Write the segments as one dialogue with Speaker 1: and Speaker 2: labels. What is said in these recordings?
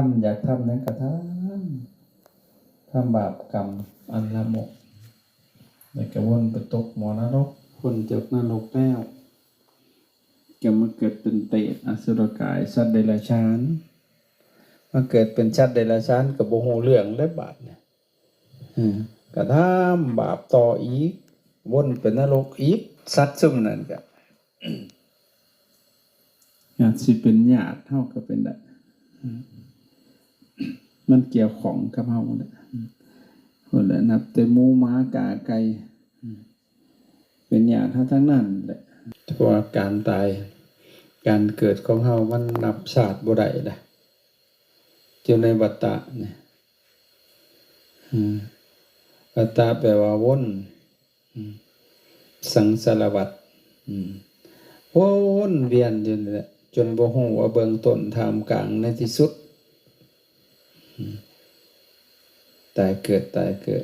Speaker 1: ำอยากทำนั้นก็ทำบาปกรรมอันละโมกแล้วก็วนไปตกหมอนรกพ้นจากนรกแล้วก็มาเกิดเป็นเปรตอสุรกายสัตว์เดรัจฉานมาเกิดเป็นสัตว์เดรัจฉานก็บ่ฮู้เรื่องเลยบาปเนี่ยก็ทำบาปต่ออีกวนเป็นนรกอีกสัตว์ซุ่มนั้นก็อาจสิเป็นญาติเฮาก็เป็นได้มันเกี่ยวของกับเฮาแหละคนละนับแต่หมูหมากาไก่เป็นญาติทั้งนั้นแหละเพราะว่าการตายการเกิดของเฮามันนับชาติบ่ได้ล่ะอยู่ในวัฏฏะเนี่ยวัฏฏะแปลว่าวนสังสารวัฏวนเวียนอยู่นี่แหละจนบ่ฮู้ว่าเบื้องต้นท่ามกลางในที่สุดตายเกิด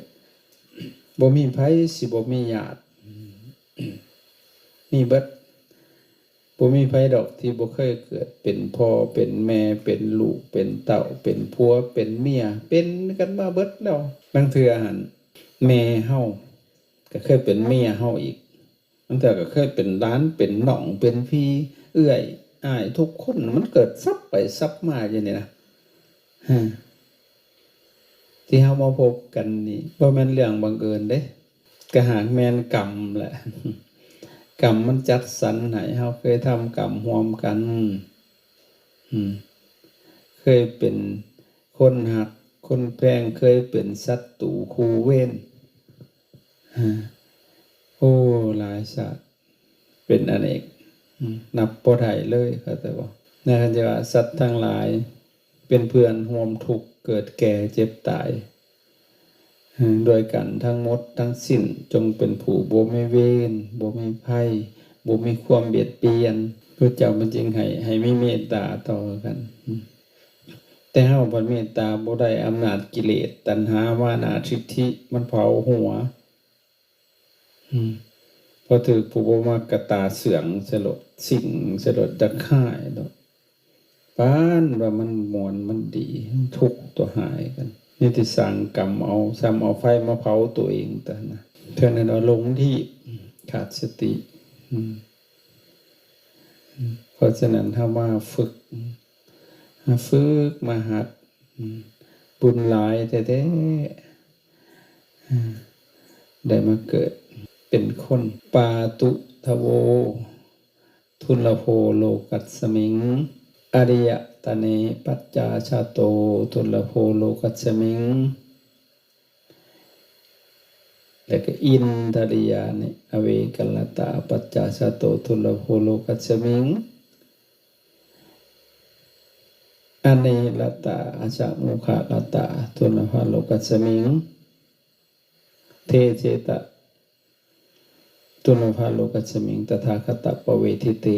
Speaker 1: บ่มีไผสิบ่มีญาติมีเบิดบ่มีไผดอกที่บ่เคยเกิดเป็นพ่อเป็นแม่เป็นลูกเป็นเต้าเป็นผัวเป็นเมียเป็นกันมาเบิดแล้วบางเทื่อหั่นแม่เฮาก็เคยเป็นเมียเฮาอีกบางเทื่อก็เคยเป็นหลานเป็นน้องเป็นพี่เอื้อยอ้ายทุกคนมันเกิดซับไปซับมาอย่างนี้นะที่เฮามาพบกันนี่บ่แม่นเรื่องบังเอิญเด้ก็หากแม่นกรรมแหละกรรมมันจัดสรรให้เฮาเคยทำกรรมร่วมกันเคยเป็นคนหักคนแพงเคยเป็นศัตรูคู่เวรโอ้หลายชาติเป็นอเนกนับบ่ได้เลยเขาแต่ว่าในคันจะว่าสัตว์ทั้งหลายเป็นเพื่อนร่วมทุกข์เกิดแก่เจ็บตายโดยกันทั้งหมดทั้งสิ้นจงเป็นผู้บ่มีเวรบ่มีภัยบ่มีความเบียดเบียนพระเจ้ามันจึงให้มีเมตตาต่อกันแต่เฮาบ่เมตตาบ่ได้อำนาจกิเลสตัณหามานะทิฏฐิมันเผาหัวพอถือผู้บ่มักกะตาเสื่องสลดสิ่งสลดดักค่ายดอกปานว่ามันม่วนมันดีทุกข์ตัวหายกันนี่ที่สั่งกรรมเอาซ้ำเอาไฟมาเผาตัวเองแต่นะเท่านั้นเอาลงที่ขาดสติเพราะฉะนั้นถ้าว่าฝึกมาหัดบุญหลายแท้ๆได้มาเกิดเป็นคนปาตุทโวทุลโภโลกัสสมิงอริยตเนปัจจาชาโตทุลโภโลกัสสมิงแล้วก็อินทริยานิอเวกัลลตาปัจจาชาโตทุลโภโลกัสสมิงอเนลตาอาชามุขะลตาทุลโภโลกัสสมิงเทเจตะตุโนภาโลกัสสมิงตถาคตปเวทิเต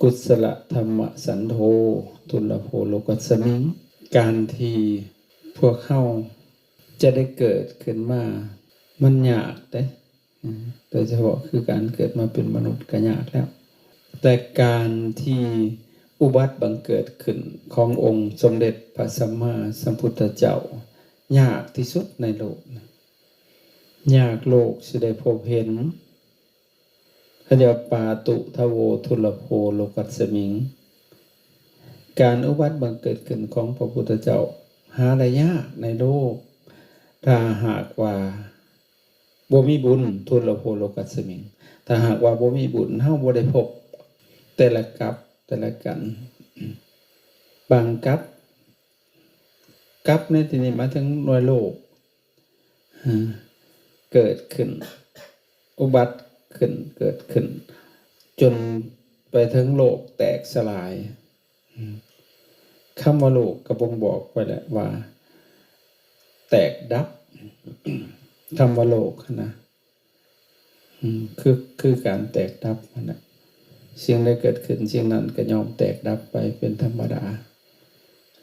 Speaker 1: กุศลธรรมสันโธตุลโภโลกัสสมิงการที่พวกเขาจะได้เกิดขึ้นมามันยากโดยเฉพาะคือการเกิดมาเป็นมนุษย์ก็ยากแล้วแต่การที่อุบัติบังเกิดขึ้นขององค์สมเด็จพระสัมมาสัมพุทธเจ้ายากที่สุดในโลกยากโลกสิได้พบเห็นเขาเรียกว่าปาตุทโวทุลโภโลกัสสมิงการอุบัติบังเกิดขึ้นของพระพุทธเจ้าหาได้ยากในโลกถ้าหากว่าบ่มีบุญทุลโภโลกัสสมิงถ้าหากว่าบ่มีบุญเฮาบ่ได้พบแต่ละกับแต่ละกันบางกับในที่นี้มาถึงหน่วยโลกเกิดขึ้นอุบัติขึ้นเกิดขึ้นจนไปถึงโลกแตกสลายคำว่าโลกก็บ่งบอกไว้แล้วว่าแตกดับคำว่าโลกนะคือการแตกดับนะสิ่งใดเกิดขึ้นสิ่งนั้นก็ย่อมแตกดับไปเป็นธรรมดา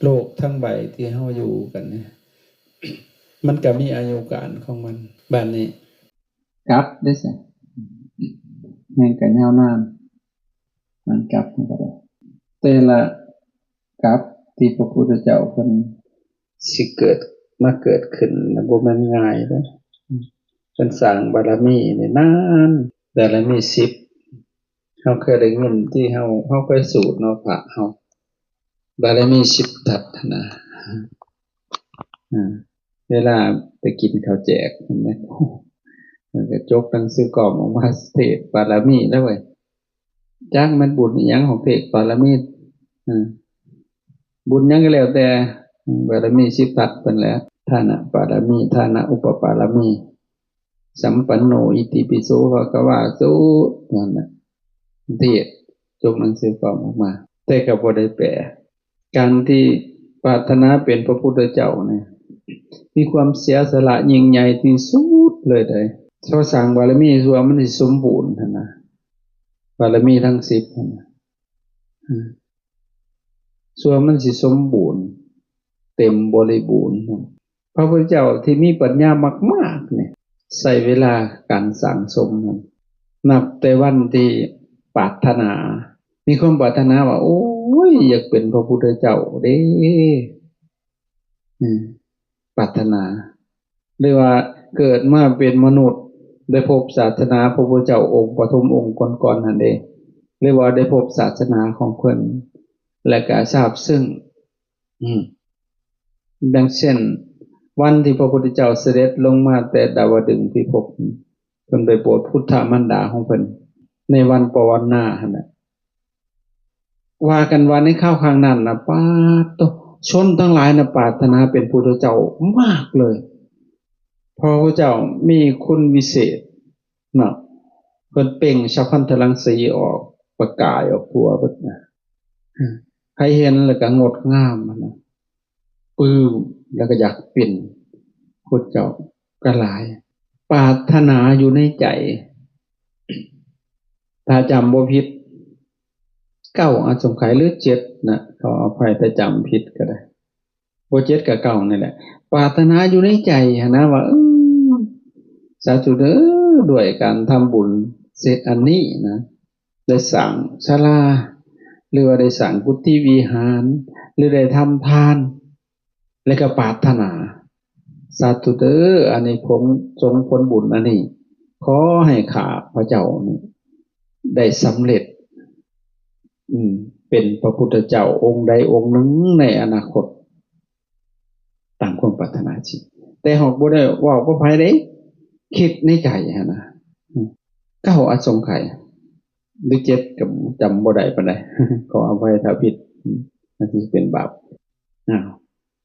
Speaker 1: โลกทั้งใบที่เฮาอยู่กันเนี่ยมันก็มีอายุการของมันบ้านนี้กลับได้สิแม่งก็ยาวนานมันกลับมันก็ได้แต่ละกลับ ที่พระพุทธเจ้าเพิ่นสิเกิดมาเกิดขึ้นบ่แม่นง่ายเด้อเพิ่นสร้างบารมีนี่นานบารมี10เฮาเคยได้ยินที่เฮาเคยสูตรเนาะพระเฮาบารมี10ทัศนะเวลาไปกินข้าวแจกเห็นมั้ยมันก็จกหนังสือกรอบออกมาเทศบารมีแล้วเว้ยจักมันบุญอีหยังของเทศบารมีบุญหยังก็แล้วแต่บารมี10ทัศเพิ่นแหละทานะบารมีทานะอุปปารมีสัมปันโนอิติปิโสภะคะวะโตนั่นน่ะเทศจกหนังสือกรอบออกมาแต่ก็บ่ได้แปลการที่ปรารถนาเป็นพระพุทธเจ้าเนี่ยมีความเสียสละยิ่งใหญ่ที่สุดเลยได้ถ้าสร้างบารมีส่วนมันสิสมบูรณ์หั่นน่ะบารมีทั้ง10หั่นน่ะส่วนมันสิสมบูรณ์เต็มบริบูรณ์พระพุทธเจ้าที่มีปัญญามากๆเนี่ยใช้เวลาการสั่งสมนับแต่วันที่ปรารถนามีความปรารถนาว่าโอ้ยอยากเป็นพระพุทธเจ้าเด้ปรารถนาหรือว่าเกิดมาเป็นมนุษย์ได้พบศาสนาพระพุทธเจ้าองค์ปฐมองค์ก่อนๆนั่นเองหรือว่าได้พบศาสนาของเพิ่นและก็ทราบซึ่งดังเช่นวันที่พระพุทธเจ้าเสด็จลงมาแต่ดาวดึงส์พิภพเพิ่นไปโปรดพุทธมารดาของเพิ่นในวันปวารณาหั่นน่ะว่ากันว่าในข้าวข้างนั้นน่ะปาตชนทั้งหลายน่ะปรารถนาเป็นพุทธเจ้ามากเลยพระพุทธเจ้ามีคุณวิเศษเนาะเพิ่นเปล่งฉัพพันธรังสีออกประกายออกทั่วเบิดน่ะใครเห็นแล้วก็งดงามนะปลื้มแล้วก็อยากเป็นพุทธเจ้าก็หลายปรารถนาอยู่ในใจถ้าจำบ่ผิด9อาสงไขยหรือ7นะขออภัยถ้าจำผิดก็ได้บ่7กับ9นี่แหละปรารถนาอยู่ในใจนะว่าสาธุเด้อด้วยการทำบุญเสร็จอันนี้นะได้สร้างศาลาหรือว่าได้สร้างกุฏิวิหารหรือได้ทำทานแล้วก็ปรารถนาสาธุเด้ออันนี้ผมทรงผลบุญอันนี้ขอให้ข้าพระเจ้าได้สำเร็จเป็นพระพุทธเจ้าองค์ใดองค์หนึ่งในอนาคตตามความปรารถนาจริงแต่หอกบ่ได้เว้าบ่ไผเด้คิดในใจหั่นน่ะ9อสงไขยหรือ7ก็จำบ่ได้ปานใดขออภัยถ้าผิดมันสิเป็นบาป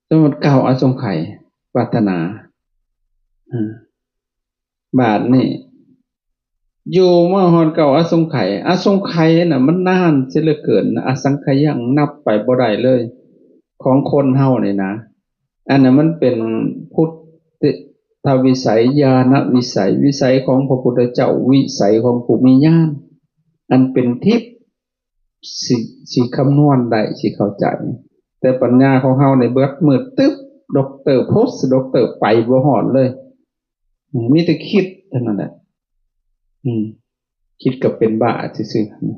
Speaker 1: สมมุติ9อสงไขยปรารถนาบาทนี่อยู่มาฮอด9อสงไขยน่ะมันนานเสียเหลือเกินอสังขยังนับไปบ่ได้เลยของคนเฮานี่นะอันนั้นมันเป็นพุทธวิสัยญาณวิสัยของพระพุทธเจ้าวิสัยของผู้มีญาณอันเป็นทิพย์สิคำนวณได้สิเข้าใจแต่ปัญญาของเฮาในเบิดมืดตึ๊บด็อกเตอร์โพสต์ด็อกเตอร์ไปบ่ฮอดเลยมีแต่คิดเท่านั้นแหละคิดกับเป็นบ้าซื่อๆ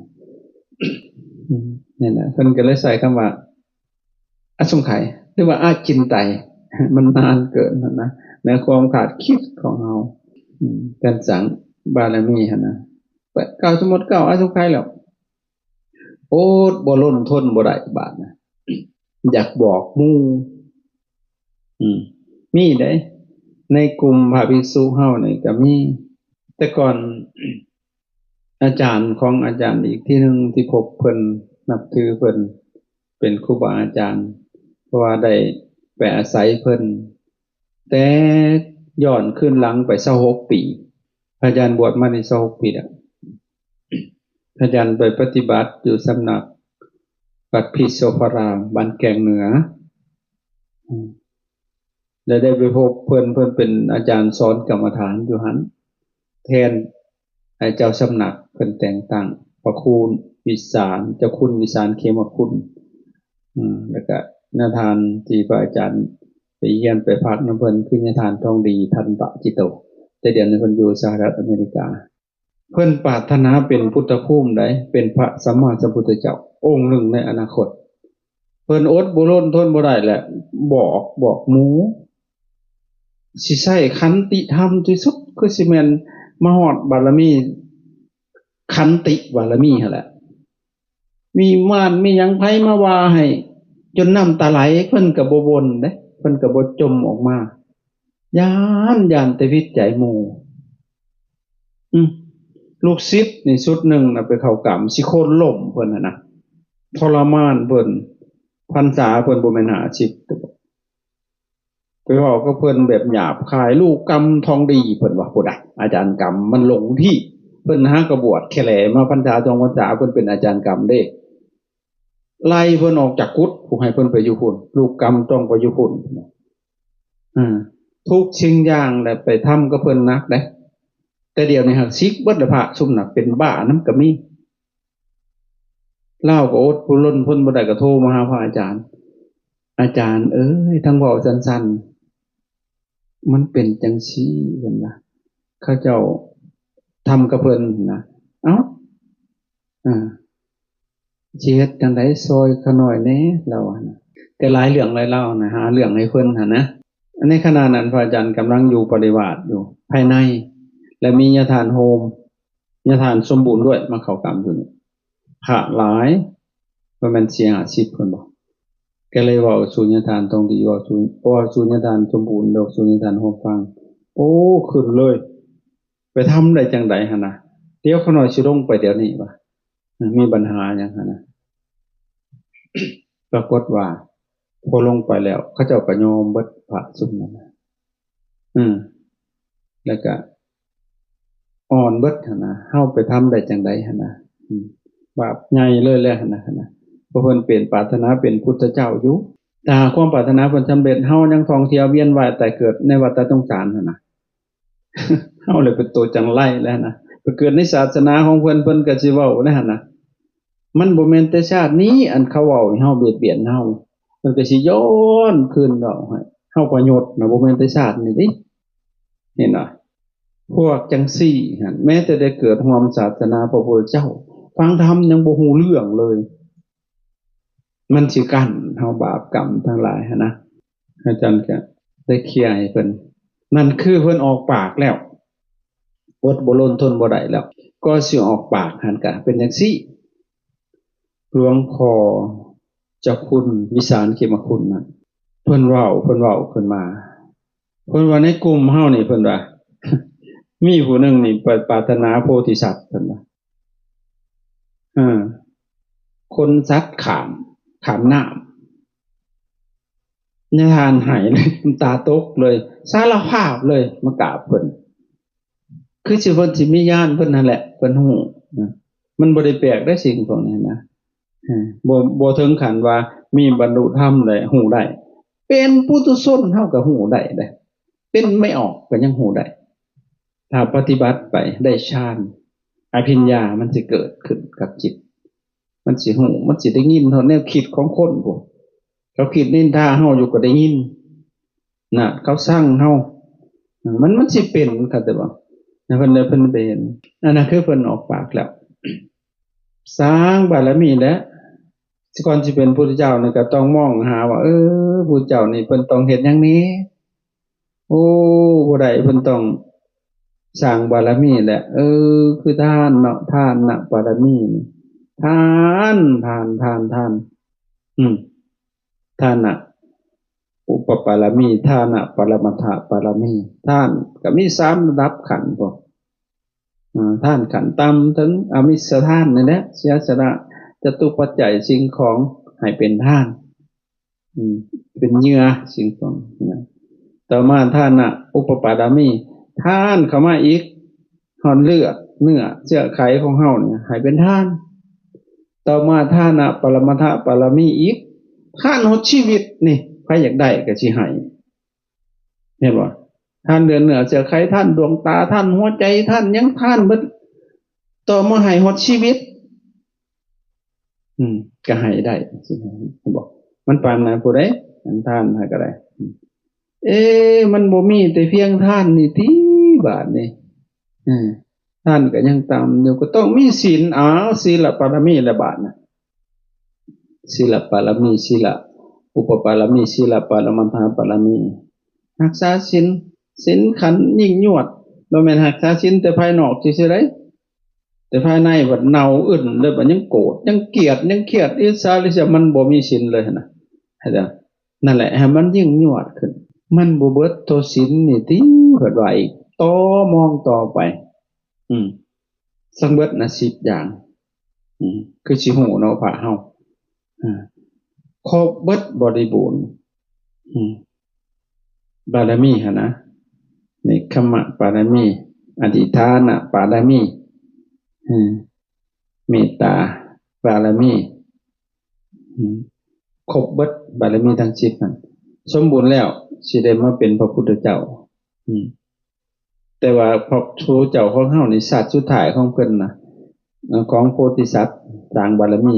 Speaker 1: นี่นะเพิ่นก็เลยใส่คำว่าอสงไขยหรือว่าอาจินไตยมันนานเกินนะในความขาดคิดของเราการสั่งบารมีหั่นนะ9สมมุติ9อสงไขยแล้วโอ้บ่ล้นทนบ่ได้บาดนะอยากบอกหมู่มีเด้ในกลุ่มพระภิกษุเฮานี่ก็มีแต่ก่อนอาจารย์ของอาจารย์อีกที่นึงที่พบเพิ่นนับถือเพิ่นเป็นครูบาอาจารย์เพราะว่าได้ไปอาศัยเพิ่นแต่ย้อนขึ้นหลังไป26ปีอาจารย์บวชมาได้26ปีแล้วอาจารย์ไปปฏิบัติอยู่สำนักวัดพิโสภารามบ้านแกงเหนือได้ไปพบเพิ่นเป็นอาจารย์สอนกรรมฐานอยู่หันแทนเจ้าสำนักเพิ่นแต่งตั้งพระครูวิสารเจ้าคุณวิสารเขมคุณแล้วก็นาทานที่พระอาจารย์ไปเยี่ยมไปพักน้ำเพิ่นคือนาทานทองดีทันตะจิโตแต่เดี๋ยวนี้เพิ่นอยู่สหรัฐอเมริกาเพิ่นปรารถนาเป็นพุทธภูมิได้เป็นพระสัมมาสัมพุทธเจ้าองค์หนึ่งในอนาคต พิ่นอดบ่ล้นทนบ่ได้แหละบอกหมูสิใช้ขันติธรรมที่สุดคือสิแม่นมาฮอดบารมีขันติบารมีหั่นแหละมีม่านมีหยังไผมาว่าให้จนน้ำตาไหลเพิ่นก็บ่บ่นเด้เพิ่นก็บ่จมออกมาย้านแต่วิตใจหมู่ลูกศิษย์นี่สุดหนึ่งนะไปเข้ากรรมสิโคนล่มเพิ่นน่ะนะทรมานเพิ่นพรรษาเพิ่นบ่แม่น50ไปเว้ากับเพิ่นแบบหยาบคายลูกกรรมทองดีเพิ่นว่าพุ่นน่ะอาจารย์กรรมมันหลงที่เพิ่นหากระบวชแค่แหลมาพรรษา2พรรษาเพิ่นเป็นอาจารย์กรรมเด้ไล่เพิ่นออกจากกุฏผู้ให้เพิ่นไปอยู่พุ่นลูกกรรมต้องไปอยู่พุ่นทุกสิ่งอย่างแหละไปทำกับเพิ่นนักเด้แต่เดี๋ยวนี้หักซิกเบิดพระซุ่มน่ะเป็นบ้านำก็มีเล่าก็อดผู้ล้นพ้นบ่ได้ก็โทรมาหาพระอาจารย์เอ้ยทั้งเว้าสั้นๆมันเป็นจังซี่เพิ่นว่าเขาเจ้าทำกับเพิ่นนะเอ้าสิเฮ็ดจังได๋ซอยเขาหน่อยแหน่เรานะแต่หลายเรื่องหลายเล่านะหาเรื่องให้เพิ่นหั่นนะในขณะนั้นพระอาจารย์กำลังอยู่ปฏิบัติอยู่ภายในและมีญาทานโฮมญาทานสมบูรณ์ด้วยมาเข้ากรรมอยู่นี่พระหลายว่ามันเสีย50เพิ่นบอกก็เลยเว้าสู่ญาทานตรงดีเว้าสู่ญาทานสมบูรณ์ดอกสู่ญาทานโฮมฟังโอ้ขึ้นเลยไปทำได้จังได๋หั่นน่ะเดี๋ยวเขาหน่อยสิลงไปเดี๋ยวนี้ว่ามีปัญหาหยังหั่นน่ะปรากฏว่าพอลงไปแล้วเขาเจ้าก็ยอมเบิดพระซุมนั้นแล้วก็อ่อนเบิดหั่นน่ะเฮาไปทำได้จังได๋หั่นน่ะบาปใหญ่เลยแหละหั่นน่ะเพราะเพิ่นเป็นปรารถนาเป็นพุทธเจ้าอยู่ถ้าความปรารถนาเพิ่นสำเร็จเฮายังท่องเที่ยวเวียนว่ายแต่เกิดในวัฏสงสารหั่นน่ะเฮาเลยเป็นตัวจังไรแล้วนะไปเกิดในศาสนาของเพิ่นก็สิเว้าได้หั่นน่ะมันบ่แม่นแต่ชาตินี้อันเขาเว้าให้เฮาเบียดเบียนเฮาเพิ่นก็สิย้อนคืนเว้าให้เฮาประโยชน์น่ะบ่แม่นแต่ชาตินี้ติเห็นบ่พวกจังซี่หั่นแม้แต่ได้เกิดร่วมศาสนาพระพุทธเจ้าฟังธรรมยังบ่ฮู้เรื่องเลยมันสิกั้นเฮาบาปกรรมทั้งหลายหั่นนะอาจารย์ก็ได้เคลียร์ให้เพิ่นนั่นคือเพิ่นออกปากแล้วอดบ่ล้นทนบ่ได้แล้วก็สิออกปากหั่นก็เป็นจังซี่หลวงพ่อเจ้าคุณวิสารเขมคุณน่ะเพิ่นเว้าขึ้นมาเพิ่นว่าในกลุ่มเฮานี่เพิ่นว่ามีผู้หนึ่งนี่ปรารถนาโพธิสัตว์เพิ่นว่าคนสัตว์ขามน้ำญาทานหายเลยตาตกเลยสารภาพเลยมากราบเพิ่นคือสิเพิ่นสิมีญาณเพิ่นนั่นแหละเพิ่นฮู้มันบ่ได้แปลกได้สิ่งพวกนี้นะบ่ถึงขั้นว่ามีบรรลุธรรมได้ฮู้ได้เป็นปุถุชนเฮาก็ฮู้ได้เด้เป็นไม่ออกก็ยังฮู้ได้ถ้าปฏิบัติไปได้ฌานอภิญญามันสิเกิดขึ้นกับจิตมันสิฮู้มันสิได้ยินเท่าแนวคิดของคนพวกเขาคิดนินทาเฮาอยู่ก็ได้ยินน่ะเขาสร้างเฮามันสิเป็นครับแต่ว่าเพิ่นเป็นอันนั้นคือเพิ่นออกปากแล้วสร้างบารมีแล้วก่อนสิเป็นพุทธเจ้านี่ก็ต้องมองหาว่าพุทธเจ้านี่เพิ่นต้องเฮ็ดหยังนี้ผู้ใดเพิ่นต้องสร้างบารมีแหละคือทานเนาะทานน่ะบารมีทานทานน่ะอุปปารมีทานะปรมัตถปารมีทานก็มี3ระดับขันธ์พอทานขันธ์ต่ำถึงอมิสทานนี่แหละเสียสละจตุปัจจัยสิ่งของให้เป็นทานเป็นเหยื่อสิ่งของต่อมาทานะอุปปารมีทานเข้ามาอีกหอนเลือดเนื้อเชื้อไขของเฮาเนี่ยให้เป็นทานต่อมาทานะปรมัตถปารมีอีกทานหดชีวิตนี่ใครอยากได้ก็สิให้เห็นบ่ท่านเดือนเหนือเสือไขท่านดวงตาท่านหัวใจท่านยังท่านเบิดต่อมาให้หดชีวิตก็ให้ได้สิบอกมันปานนั้นผู้ใดอันท่านให้ก็ได้มันบ่มีแต่เพียงท่านนี่ติบาดนี่ท่านก็ยังตามอยู่ก็ต้องมีศีลศีลปรมีละบาดน่ะ ศีลปารมีศีลอุปปารมีศีลปรมัตถปารมีรักษาศีลขันยิ่งยวดบ่แม่นรักษาศีลแต่ภายนอกซื่อๆเด้แต่ภายในบัดเน่าอึ้นเลยบัดยังโกรธยังเกลียดยังเครียดอิจฉาริษยามันบ่มีศีลเลยนะให้เด้อนั่นแหละให้มันยิ่งยวดขึ้นมันบ่เบิดตัวศีลนี่ติเพิ่นว่าอีกต่อมองต่อไปสังเบิดน่ะ10อย่างคือสิฮู้เนาะพระเฮาครบเบิดบริบูรณ์บารมีหั่นนะเนกขัมมะบารมีอธิฐานบารมีเมตตาบารมีครบเบิดบารมีทั้ง10นั่นสมบูรณ์แล้วสิได้มาเป็นพระพุทธเจ้าแต่ว่าพระครูเจ้าของเฮานี่ชาติสุดท้ายของเพิ่นน่ะของโพธิสัตว์สร้างบารมี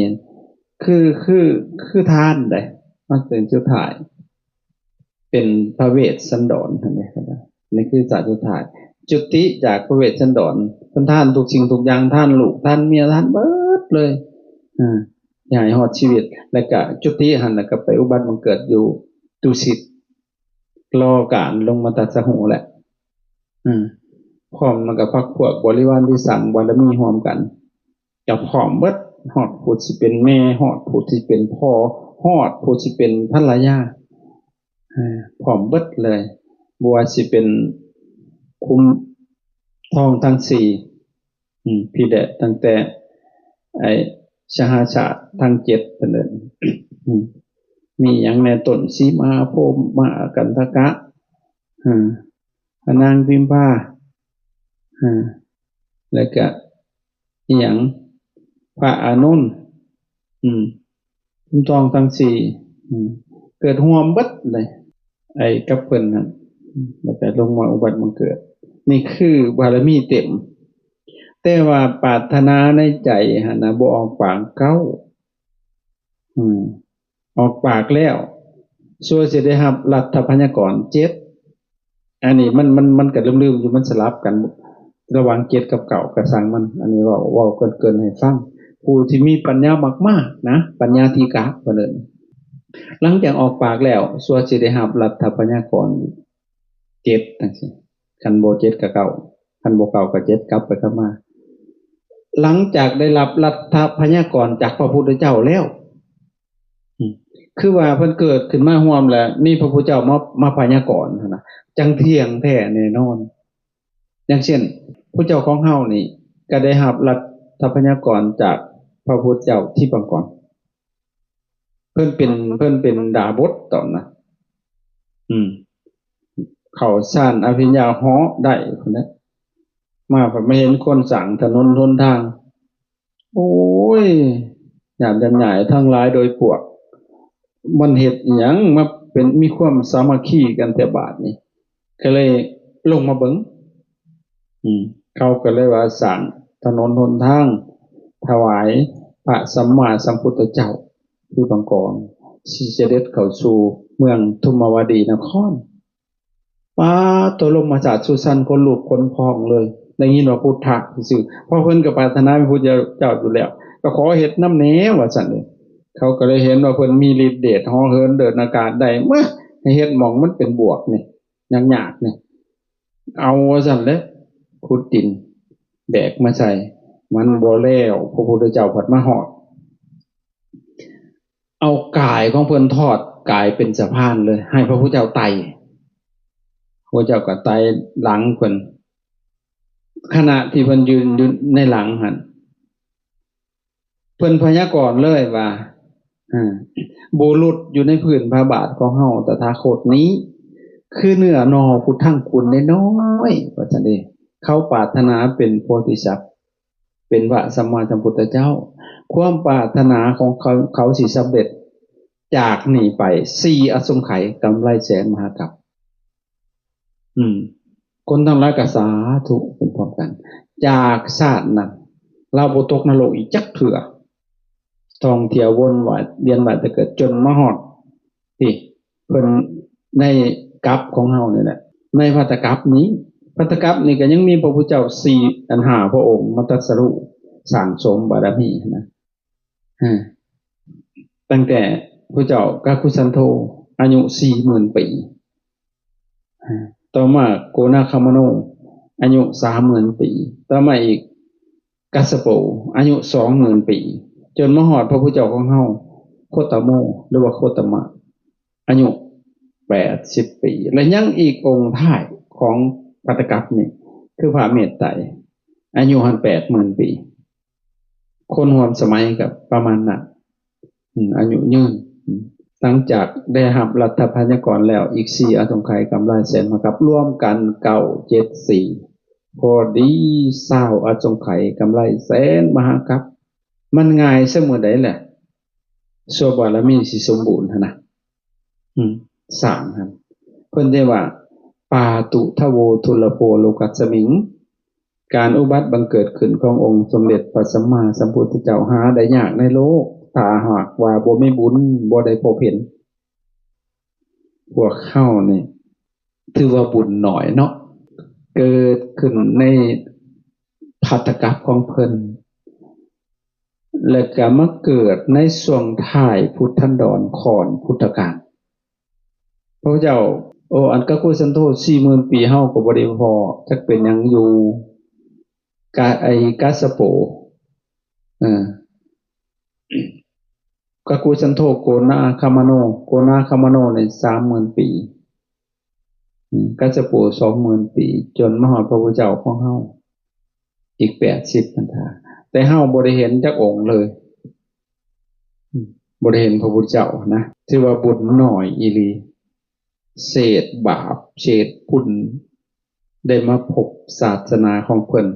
Speaker 1: คือทานได้มันเป็นสุดท้ายเป็นพระเวสสันดรนั่นแหละครับนี่คือชาติสุดท้ายจุติจากพระเวสสันดรเพิ่นทานทุกสิ่งทุกอย่างทานลูกทานเมียทานเบิดเลยอยากให้ฮอดชีวิตแล้วก็จุติหั่นแล้วก็ไปอุบัติบังเกิดอยู่ดุสิตรอการลงมาตรัสรู้แหละพร้อมมันก็พักพวกบริวารที่สั่งบารมีร่วมกันจะพร้อมเบิดฮอดผู้สิเป็นแม่ฮอดผู้สิเป็นพ่อฮอดผู้สิเป็นภรรยาพร้อมเบิดเลยบ่ว่าสิเป็นคุมทองทั้ง4พี่แดะตั้งแต่ไอ้ชหาชาติทั้ง7เพิ่นเอิ้นมีหยังแน่ต้นสีมหาโพธิ์มหากันทกะพระนางพิมพาแล้วก็อีหยังพระอานนท์คุมทองทั้ง4เกิดร่วมเบิดเลยไอ้กับเพิ่นนั่นแล้วก็ลงมาอุบัติบังเกิดนี่คือบารมีเต็มแต่ว่าปรารถนาในใจหั่นน่ะบ่ออกปากเก้าออกปากแล้วชั่วสิได้รับรัฐพยากร7อันนี้มันก็ลืมๆอยู่มันสลับกันระหว่าง7กับ9ก็สั่งมันอันนี้เว้าเกินให้ฟังผู้ที่มีปัญญามากๆนะปัญญาธิกะเพิ่นเอิ้นหลังจากออกปากแล้วชั่วสิได้รับรัฐพยากร7จังซี่คันบ่7ก็9คันบ่9ก็7กลับไปกลับมาหลังจากได้รับรัฐพยากรจากพระพุทธเจ้าแล้วคือว่าเพิ่นเกิดขึ้นมาร่วมแล้วมีพระพุทธเจ้ามาพยากรณ์นะจังเที่ยงแท้แน่นอนอย่างเช่นพระเจ้าของเฮานี่ก็ได้รับรัฐพยากรณ์จากพระพุทธเจ้าที่ปางก่อนเพิ่นเป็นดาบทตอนนะเข้าซ่านอภิญญาเหาะได้พุ่นนะมาไม่เห็นคนสร้างถนนหนทางโอ้ยยามใหญ่ทั้งหลายโดยพวกมันเฮ็ดอิหยังมาเป็นมีความสามัคคีกันแต่บาดนี้ก็เลยลงมาเบิ่งเขาก็เลยว่าสร้างถนนหนทางถวายพระสัมมาสัมพุทธเจ้าที่บางกรสิเสด็จเข้าสู่เมืองทุมวดีนครป้าตัวลงมาจากสุสันคนลูกคนพองเลยได้ยินว่าพุทธะซื่อเพราะเพิ่นก็ปรารถนาเป็นพุทธเจ้าอยู่แล้วก็ขอเฮ็ดน้ำแหน่ว่าซั่นเด้เขาก็เลยเห็นว่าเพิ่นมีฤทธิ์เดชเหาะเหินเดินอากาศได้เมื่อให้เฮ็ดหม่องมันเป็นบวกนี่ยากๆนี่เอาว่าซั่นเด้ขุดดินแบกมาใส่มันบ่แล้วพระพุทธเจ้าพัดมาฮอดเอากายของเพิ่นทอดกายเป็นสะพานเลยให้พระพุทธเจ้าไต่พระเจ้าก็ไต่หลังเพิ่นขณะที่เพิ่นยืนอยู่ในหลังหั่นเพิ่นพยากรณ์เลยว่าบุรุษอยู่ในพื้นพระบาทของเฮาตถาคตนี้คือเนื้อนอพุทธังคุณน้อยๆว่าซั่นเด้เขาปรารถนาเป็นโพธิสัตว์เป็นพระสัมมาสัมพุทธเจ้าความปรารถนาของเขาสิสำเร็จจากนี้ไป4อสงไขยกำไรแสนมหากัปคนทั้งหลายก็สาธุเป็นพร้อมกันจากชาตินั้นเราบ่ตกนรกอีกจักเทื่อท่องเที่ยววนว่าเวียนว่ายแต่เกิดจนมาฮอดที่เพิ่นในกัปของเฮานี่แหละในภัตตกัปนี้ภัตตกัปนี่ก็ยังมีพระพุทธเจ้า5พระองค์มาตรัสรู้สร้างสมบารมีนะ ตั้งแต่พระเจ้ากาคุสันโธอายุ 40,000 ปีต่อมาโกนาคามโนอายุ 30,000 ปีต่อมาอีกกัสสโปอายุ 20,000 ปีจนมาฮอดพระพุทธเจ้าของเฮาโคตโมหรือว่าโคตมะอายุ 80 ปีและยังอีกองค์ท้ายของปัตตกัปนี่คือพระเมตไตรอายุ 80,000 ปีคนรวมสมัยกับประมาณนั้นอายุยืนหลังจากได้รับรัฐพัยากรแล้วอีก4อสงไขยกำไรแสนมากับร่วมกัน974พอดี20อสงไขยกำไรแสนมหากัปมันง่ายเสมอใดแหละส่วนบารมีสิสมบูรณ์นะสร้างครับเพิ่นได้ว่าปาตุทโวทุลโภโลกัสสมิงการอุบัติบังเกิดขึ้นขององค์สมเด็จพระสัมมาสัมพุทธเจ้าหาได้ยากในโลกถ้าหากว่าบ่มีบุญบ่ได้พบเห็นพวกเฮานี่ถือว่าบุญหน่อยเนาะเกิดขึ้นในภัตตกัปของเพิ่นและก็มาเกิดในช่วงท้ายพุทธันดรก่อนพุทธกาลพระเจ้าอันกะคุสันโธ 40,000 ปีเฮาก็บ่ได้พอจักเป็นหยังอยู่กัสสโปกะคุสันโธโกนาคามโนใน 30,000 ปีกัสสโป 20,000 ปีจนมาฮอดพระพุทธเจ้าของเฮาอีก80พรรษาแต่เฮาบ่ได้เห็นจักองค์เลยบ่ได้เห็นพระพุทธเจ้านะถือว่าบุญน้อยอีหลีเศษบาปเศษบุญได้มาพบศาสนาของเพิ่น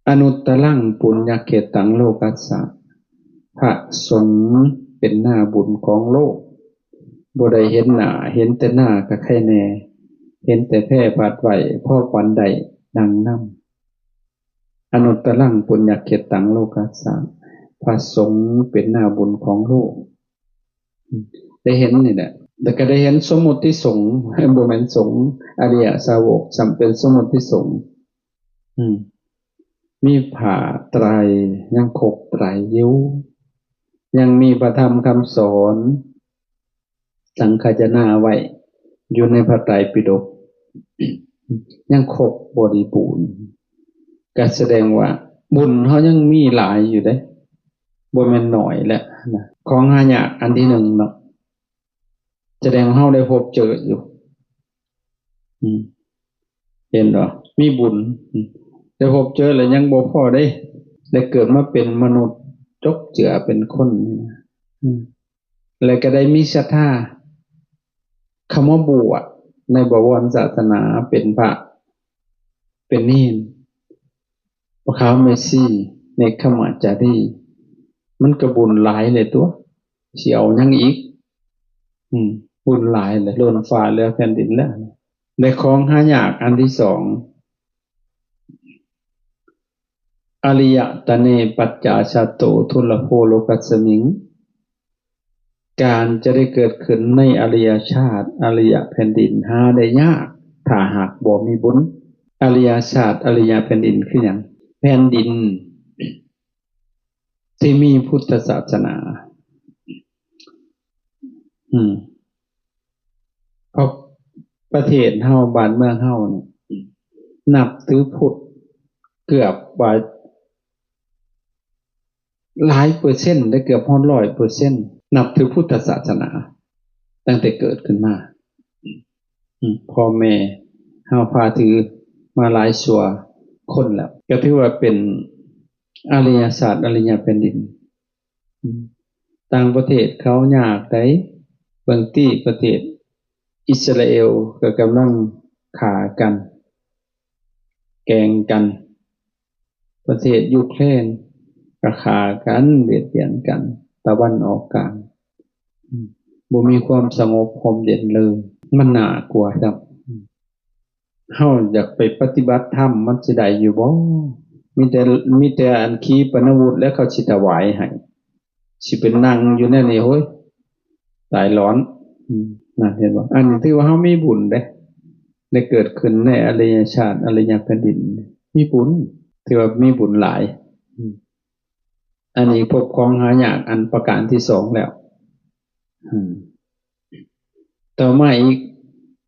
Speaker 1: อนุตตรังปุญญเขตังโลกัสสะพระสงฆ์เป็นหน้าบุญของโลกบ่ได้เห็นหน้าเห็นแต่หน้าก็ใครแน่เห็นแต่แพร่บาดไหวพ่อปันใดดังนำอนุตตรังปุญญเขตังโลกัสสะพระสงฆ์เป็นหน้าบุญของโลกได้เห็นนี่แหละแต่ก็ได้เห็นสมมุติสงฆ์บ่แม่นสงฆ์อริยสาวกจำเป็นสมมุติสงฆ์มีผ้าไตรยังคกไตรยิ้วยังมีพระธรรมคำสอนสังฆจนาไว้อยู่ในพระไตรปิฎกยังครบบริบูรณ์ก็แสดงว่าบุญเขายังมีหลายอยู่เด้บ่แม่นน้อยแหละนะของหายากอันที่1เนาะแสดงว่าเฮาได้พบเจออยู่เห็นบ่มีบุญได้พบเจอแล้วยังบ่พอได้เกิดมาเป็นมนุษย์จกเจือเป็นคนแล้วก็ได้มีศรัทธาคำว่าบวชในบวรศาสนาเป็นพระเป็นเณรพระขาวเมซี่ในขมาจารีมันก็บุญหลายเลยตัวสิเอายังอีกบุญหลายเลยล้นฟ้าเหลือแผ่นดินแล้วได้ของหายากอันที่2อริยตเนปัจจาชาโตทุลโภโลกัสสมิงการจะได้เกิดขึ้นในอริยชาติอริยแผ่นดินหาได้ยากถ้าหากบ่มีบุญอริยชาติอริยแผ่นดินคือหยังแผ่นดินที่มีพุทธศาสนาเพราะประเทศเฮาบ้านเมืองเฮานี่นับถือพุทธเกือบว่าหลายเปอร์เซ็นต์ได้เกือบ100%นับถือพุทธศาสนาตั้งแต่เกิดขึ้นมาพ่อแม่เฮาพาถือมาหลายชั่วคนแล้วก็ถือว่าเป็นอริยศาสตร์อริยแผ่นดินต่างประเทศเขายากได้บางที่ประเทศอิสราเอลก็กำลังฆ่ากันแกล้งกันประเทศยูเครนก็ฆ่ากันเบียดเบียนกันตะวันออกกลางบ่มีความสงบพรมเย็นเลยมันน่ากลัวครับเฮาอยากไปปฏิบัติธรรมมันสิได้อยู่บ่มีแต่อันขีปนาวุธแล้วเขาสิถวายให้สิเป็นนั่งอยู่นั่นนี่โหยหลายร้อนน่ะเห็นบ่อันนี้ถือว่าเฮามีบุญได้เกิดขึ้นในอริยชาติอริยแผ่นดินมีบุญถือว่ามีบุญหลาย อันนี้พบของหายากอันประการที่สองแล้วต่อมาอีก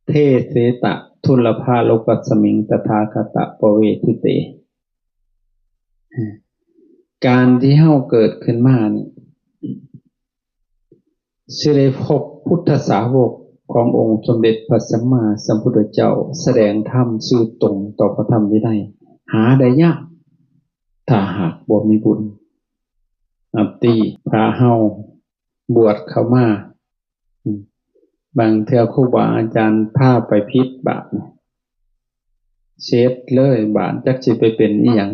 Speaker 1: เทเสตะทุลภาโลกัสสมิงตถาคตปเวทิเตการที่เฮาเกิดขึ้นมานี่สิได้พบพุทธสาวกขององค์สมเด็จพระสัมมาสัมพุทธเจ้าแสดงธรรมซื่อตรงต่อพระธรรมวินัยหาได้ยากถ้าหากบ่มีบุญอัตติพระเฮาบวชเข้ามาบางเทื่อครูบาอาจารย์พาไปพิษบาปเช็ดเลยบาปจักสิไปเป็นอีหยัง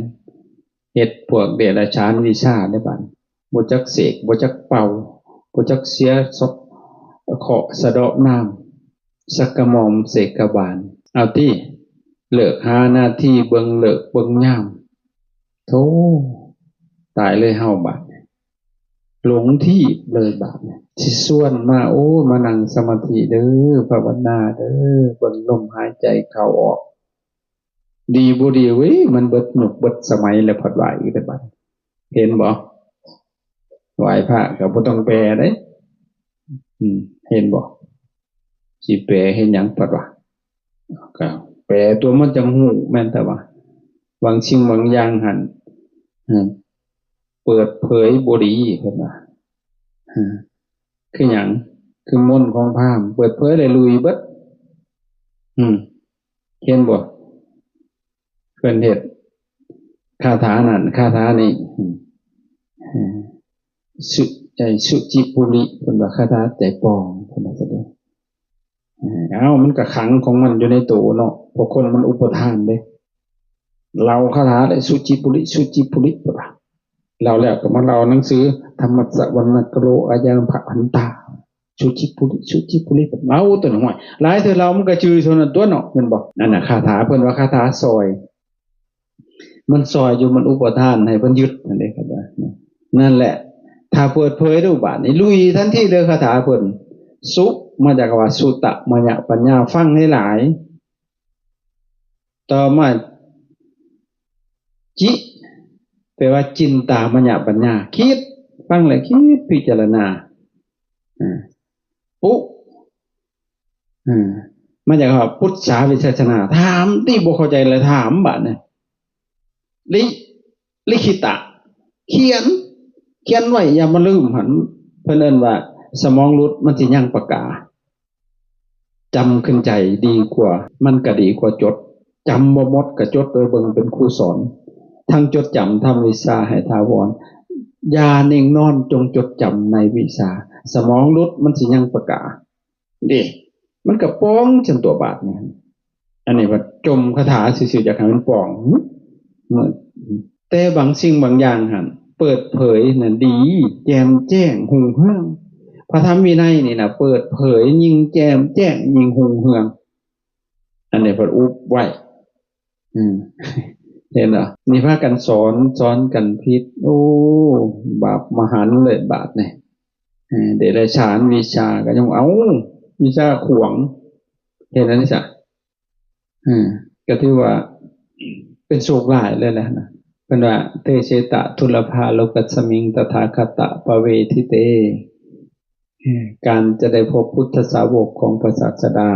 Speaker 1: เฮ็ดพวกเดรัจฉานวิชาได้บาดบ่จักเสกบ่จักเป่าบ่จักเสียศพเคาะสะเดาะน้ำสักกะหม่อมเสกกบาลเอาที่เลิกหาหน้าที่เบิ่งเลิกเบิ่งยามโธ่ตายเลยเฮาบาดหลงที่เลยบาปสิส่วนมาโอ้มานั่งสมาธิเด้อภาวนาเด้อเบิ่งลมหายใจเข้าออกดีบ่ดีเว้ยมันเบิดหนุกเบิดสมัยแล้วพอดไหวอีกได้บัดเห็นบ่ไหวพระก็บ่ต้องแปลเด้เห็นบ่สิแปลเห็นหยังพอดว่าก็แปลตัวมันจังฮู้แม่นแต่ว่าบางสิ่งบางอย่างหั่นเปิดเผยบ่ดีเพิ่นว่าคือหยังคือมนต์ของพราหมณ์เปิดเผยเลยลุยเบิดเห็นบ่เพิ่นเฮ็ดคาถานั่นคาถานี้สุจิปุริเพิ่นว่าคาถาใจปองเพิ่นว่าซั่นเด้มันก็ขังของมันอยู่ในตัวเนาะเพราะคนมันอุปทานเด้เราคาถาได้สุจิปุริสุจิปุริเพิ่นว่าเราแล้วก็มาเราหนังสือธรรมสวรรณกโลอายังภพันตาสุจิปุริสุจิปุริเราตัวหน่อยหลายเทื่อเรามันก็ชื่อเท่านั้นตัวเนาะแม่นบ่นั่นน่ะคาถาเพิ่นว่าคาถาซอยมันซอยอยู่มันอุปทานให้เพิ่นยึดนั่นเด้ครับนั่นแหละถ้าเปิดเผยรูปบาทนี่ลุยทันทีเลยคาถาเพิ่นสุมาจากว่าสุตะมยะปัญญาฟังให้หลายต่อมาจิแปลว่าจินตามยะปัญญาคิดฟังแล้วคิดพิจารณาปุมาจากว่าพุทธาวิชาชนะถามที่บ่เข้าใจเลยถามบาดเนี่ยลิขิตะเขียนไว้อย่ามาลืมหันเพิ่นเอิ้นว่าสมองรุดมันสิยังปากกาจำขึ้นใจดีกว่ามันก็ดีกว่าจดจำบ่หมดก็จดโดยเบิ่งเป็นครูสอนทั้งจดจำทำวิชาให้ถาวรอย่านิ่งนอนจงจดจำในวิชาสมองรุดมันสิยังปากกาดิมันก็ป้องจนตัวบาดเนี่ยอันนี้ว่าจมคาถาซื่อๆจากให้มันป้องแต่บางสิ่งบางอย่างหั่นเปิดเผยน่ะดีแจ่มแจ้งหุ่งเฮืองพระธรรมวินัยนี่น่ะเปิดเผยยิ่งแจ่มแจ้งยิ่งหุ่งเฮืองอันนี้เพิ่นอุบไว้เห็นเหรอนี่พากันสอนกันผิดโอ้บาปมหันต์เลยบาปนี่เดรัจฉานวิชาก็ยังเอาวิชาขวางเห็นอันนี้ซะก็ถือว่าเป็นโชคร้ายเลยแหละนะเพิ่นว่าเตเชตะทุลภาโลกัสสมิงตถาคตปเวทิเตการจะได้พบพุทธสาวกของพระศาสดา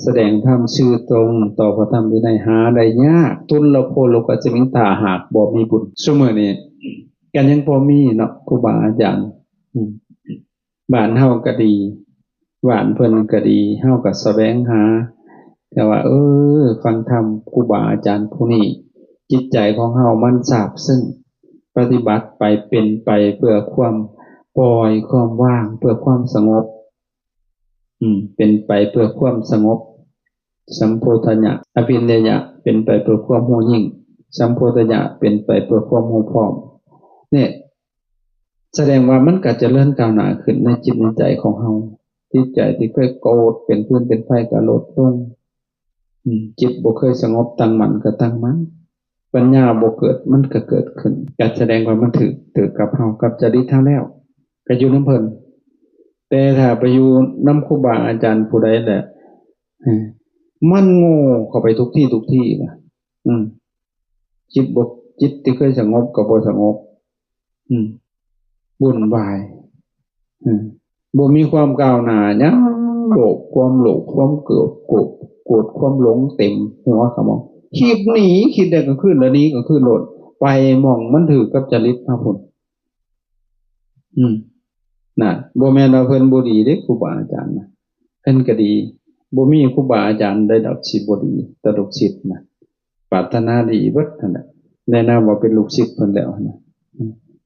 Speaker 1: แสดงธรรมชื่อตรงต่อพระธรรมวินัยหาได้ยากทุลโภโลกัสสมิงตาหากบ่มีบุญซุมื้อนี้กันยังพอมีเนาะครูบาอาจารย์บ้านเฮาก็ดีบ้านเพิ่นก็ดีเฮาก็แสวงหาแต่ว่าฟังธรรมครูบาอาจารย์ผู้นี้จิตใจของเฮามันซาบซึ้งปฏิบัติไปเป็นไปเพื่อความปล่อยความว่างเพื่อความสงบเป็นไปเพื่อความสงบสัมโพธัญญะอภิญญะเป็นไปเพื่อความรู้ยิ่งสัมโพธัญญะเป็นไปเพื่อความรู้พร้อมเนี่ยแสดงว่ามันก็เจริญก้าวหน้าขึ้นในจิตในใจของเฮาจิตใจที่เคยโกรธเป็นพื้นเป็นไฟก็ลดลงจิตบ่เคยสงบตั้งมั่นก็ตั้งมั่นปัญญาบ่เกิดมันก็เกิดขึ้นก็แสดงว่ามันถือกับเฮากับจริตเฮาแล้วก็อยู่นำเพิ่นแต่ถ้าไปอยู่นำครูบาอาจารย์ผู้ใดแหละมันโง่เข้าไปทุกที่นะจิตที่เคยสงบก็บ่สงบ บุญวายบ่มีความก้าวหน้าหยังโลภความโกรธความหลงเต็มหัวสมองคิดหนีคิดได้ก็ขึ้นแล้วนี้ก็ขึ้นโลดไปมองมันถือกับจริตพระพุทธน่ะบ่แม่นว่าเพิ่นบ่ดีเด้ครูบาอาจารย์นะเพิ่นก็ดีบ่มีครูบาอาจารย์ได้ดอกสิบ่ดีแต่ลูกศิษย์นะปรารถนาดีเบิดนั่นแหละแนะนำว่าเป็นลูกศิษย์เพิ่นแล้วนะ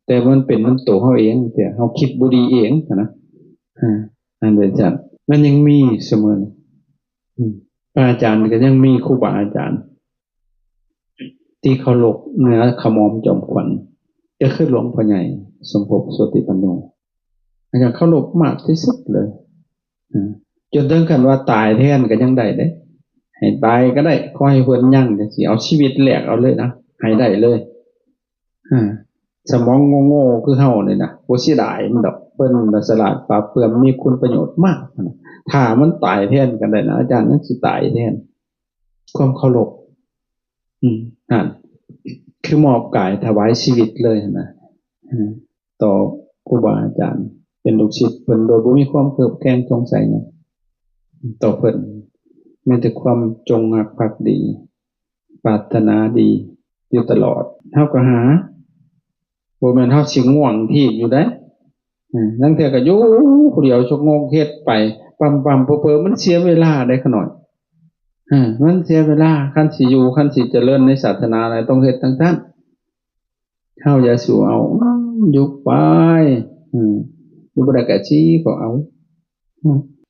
Speaker 1: แต่มันเป็นน้ำตัวเฮาเองแต่เฮาคิดบ่ดีเองนะอันเดียวกันมันยังมีเสมออาจารย์ก็ยังมีครูบาอาจารย์ที่เคารพเหนือขมอมจอมขวัญก็คือหลวงพ่อใหญ่สมภพโสติปันโนอาจารย์เคารพมากที่สุดเลยจนถึงขั้นว่าตายแทนก็ยังได้เด้ให้ตายก็ได้ขอให้เพิ่นยั่งจังซี่เอาชีวิตแลกเอาเลยนะให้ได้เลยสมองโง่ๆคือเฮานี่นะบ่เสียดายมันดอกเพิ่นฉลาดปราบเปรื่อมมีคุณประโยชน์มากถ้ามันตายแทนกันได้นะอาจารย์นั่นสิตายแทนความเคารพนั่นคือมอบกายถวายชีวิตเลยนะต่อครูบาอาจารย์เป็นลูกศิษย์เพิ่นโดยบ่มีความเครือบแคลงสงสัยนะต่อเพิ่นมีแต่ความจงรักภักดีปรารถนาดีอยู่ตลอดเฮาก็หาบ่แม่นเฮาสิง่วงที่อยู่ได้นั่นเทื่อก็อยู่ผู้เดียวชกงงเฮ็ดไปปั๊มๆเพ้อๆมันเสียเวลาได้ขนาดมันเสียเวลาคันสิอยู่คันสิเจริญในศาสนาอะไรต้องเฮ็ดทั้งนั้นเฮาอย่าสู่เอายุบไปอยู่บ่ได้ก็ชี้ก็เอา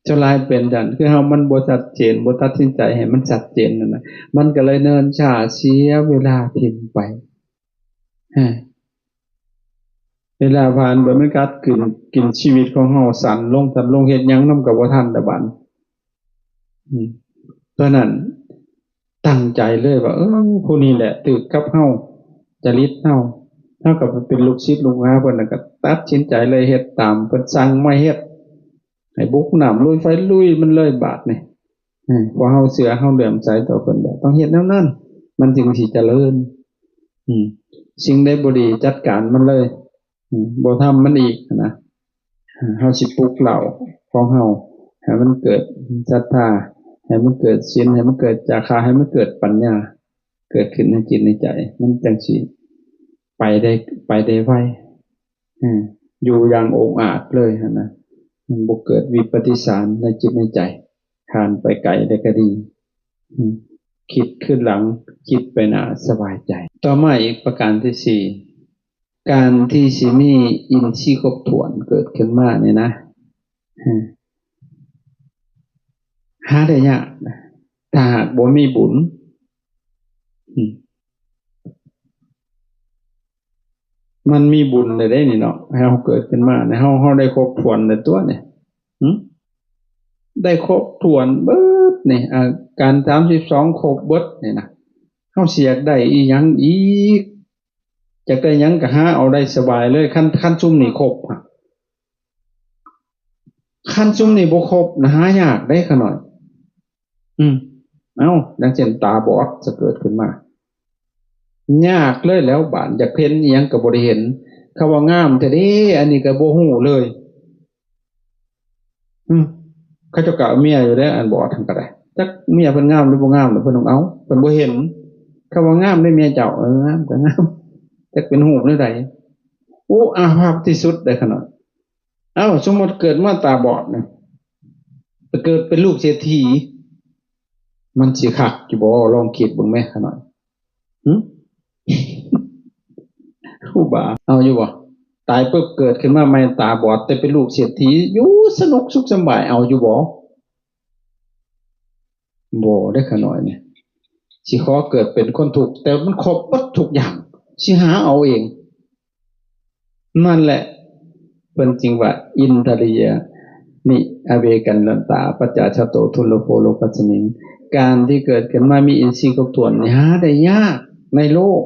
Speaker 1: เจ้าลายเป็นดันคือเฮามันบ่ชัดเจนบ่ตัดสินใจให้มันชัดเจนนั่นน่ะมันก็เลยเนินช้าเสียเวลาทิ่มไปเวลาผ่านไปมันกัดกินชีวิตของเฮาสั่นลงเฮ็ดหยังนำก็บ่ทันตะบัดเพราะนั้นตั้งใจเลยว่าผู้นี้แหละตึกกับเฮาจริตเฮาก็เป็นลูกศิษย์ลูกหาเพิ่นน่ะก็ตัดสินใจเลยเฮ็ดตามเพิ่นสั่งมาเฮ็ดให้บุกน้ำลุยไฟลุยมันเลยบาดนี่พอเฮาเสือเฮาเหลื่อมใสต่อเพิ่นแล้วต้องเฮ็ดแนวนั้นมันจึงสิเจริญสิ่งใดบ่ดีจัดการมันเลยบ่ทำมันอีกนะเฮาสิปลุกเหล่าของเฮาให้มันเกิดศรัทธาให้มันเกิดศีลให้มันเกิดจาคะให้มันเกิดปัญญาเกิดขึ้นในจิตในใจมันจังสิไปได้ไวอยู่อย่างองอาจเลยนะมันบ่เกิดวิปฏิสารในจิตในใจผ่านไปไกลได้ก็ดีคิดขึ้นหลังคิดไปหน้าสบายใจต่อมาอีกประการที่สี่การที่สิมีอินทรีย์ครบถ้วนเกิดขึ้นมาเนี่ยนะหาได้ยากถ้าหากบ่มีบุญมันมีบุญได้นี่เนาะให้เฮาเกิดขึ้นมาเนี่ยเฮาได้ครบถ้วนในตัวเนี่ยได้ครบถ้วนเบิดนี่การ32ครบเบิดนี่นะเฮาสิอยากได้อีหยังอีกอยากได้หยังก็หาเอาได้สบายเลยคันซุมนี่ครบคันซุมนี่บ่ครบนะหายากได้ขนาดดังเช่นตาบอดจะเกิดขึ้นมายากเลยแล้วบาดอยากเห็นอีหยังก็บ่ได้เห็นเขาว่างามแต่เด้อันนี้ก็บ่ฮู้เลยเขาเจ้าก็เมียอยู่ได้อันบอดทั้งก็ได้จักเมียเพิ่นงามหรือบ่งามเพิ่นต้องเอาเพิ่นบ่เห็นเขาว่างามได้เมียเจ้างามก็งามจักเป็นหูปได้ใดอาภัพที่สุดได้ขนาดสมมุติเกิดมาตาบอดนะเกิดเป็นลูกเศรษฐีมันสิคักอยู่บ่ลองคิดเบิ่งแม่ขนาดผู้บ่าเอาอยู่บ่ตายปุ๊บเกิดขึ้นมาใหม่ตาบอดแต่เป็นลูกเศรษฐีอยู่สนุกสุขสบายเอาอยู่บ่ได้ขนาดเนี่ยสิขอเกิดเป็นคนทุกข์แต่มันครบหมดทุกอย่างสิหาเอาเองนั่นแหละเป็นจริงว่าอินทริยนิอเวกันลันตาปัจจาชโตทุลโภโลกัสสมิงการที่เกิดขึ้นมามีอินทรีย์ครบถ้วนหาได้ยากในโลก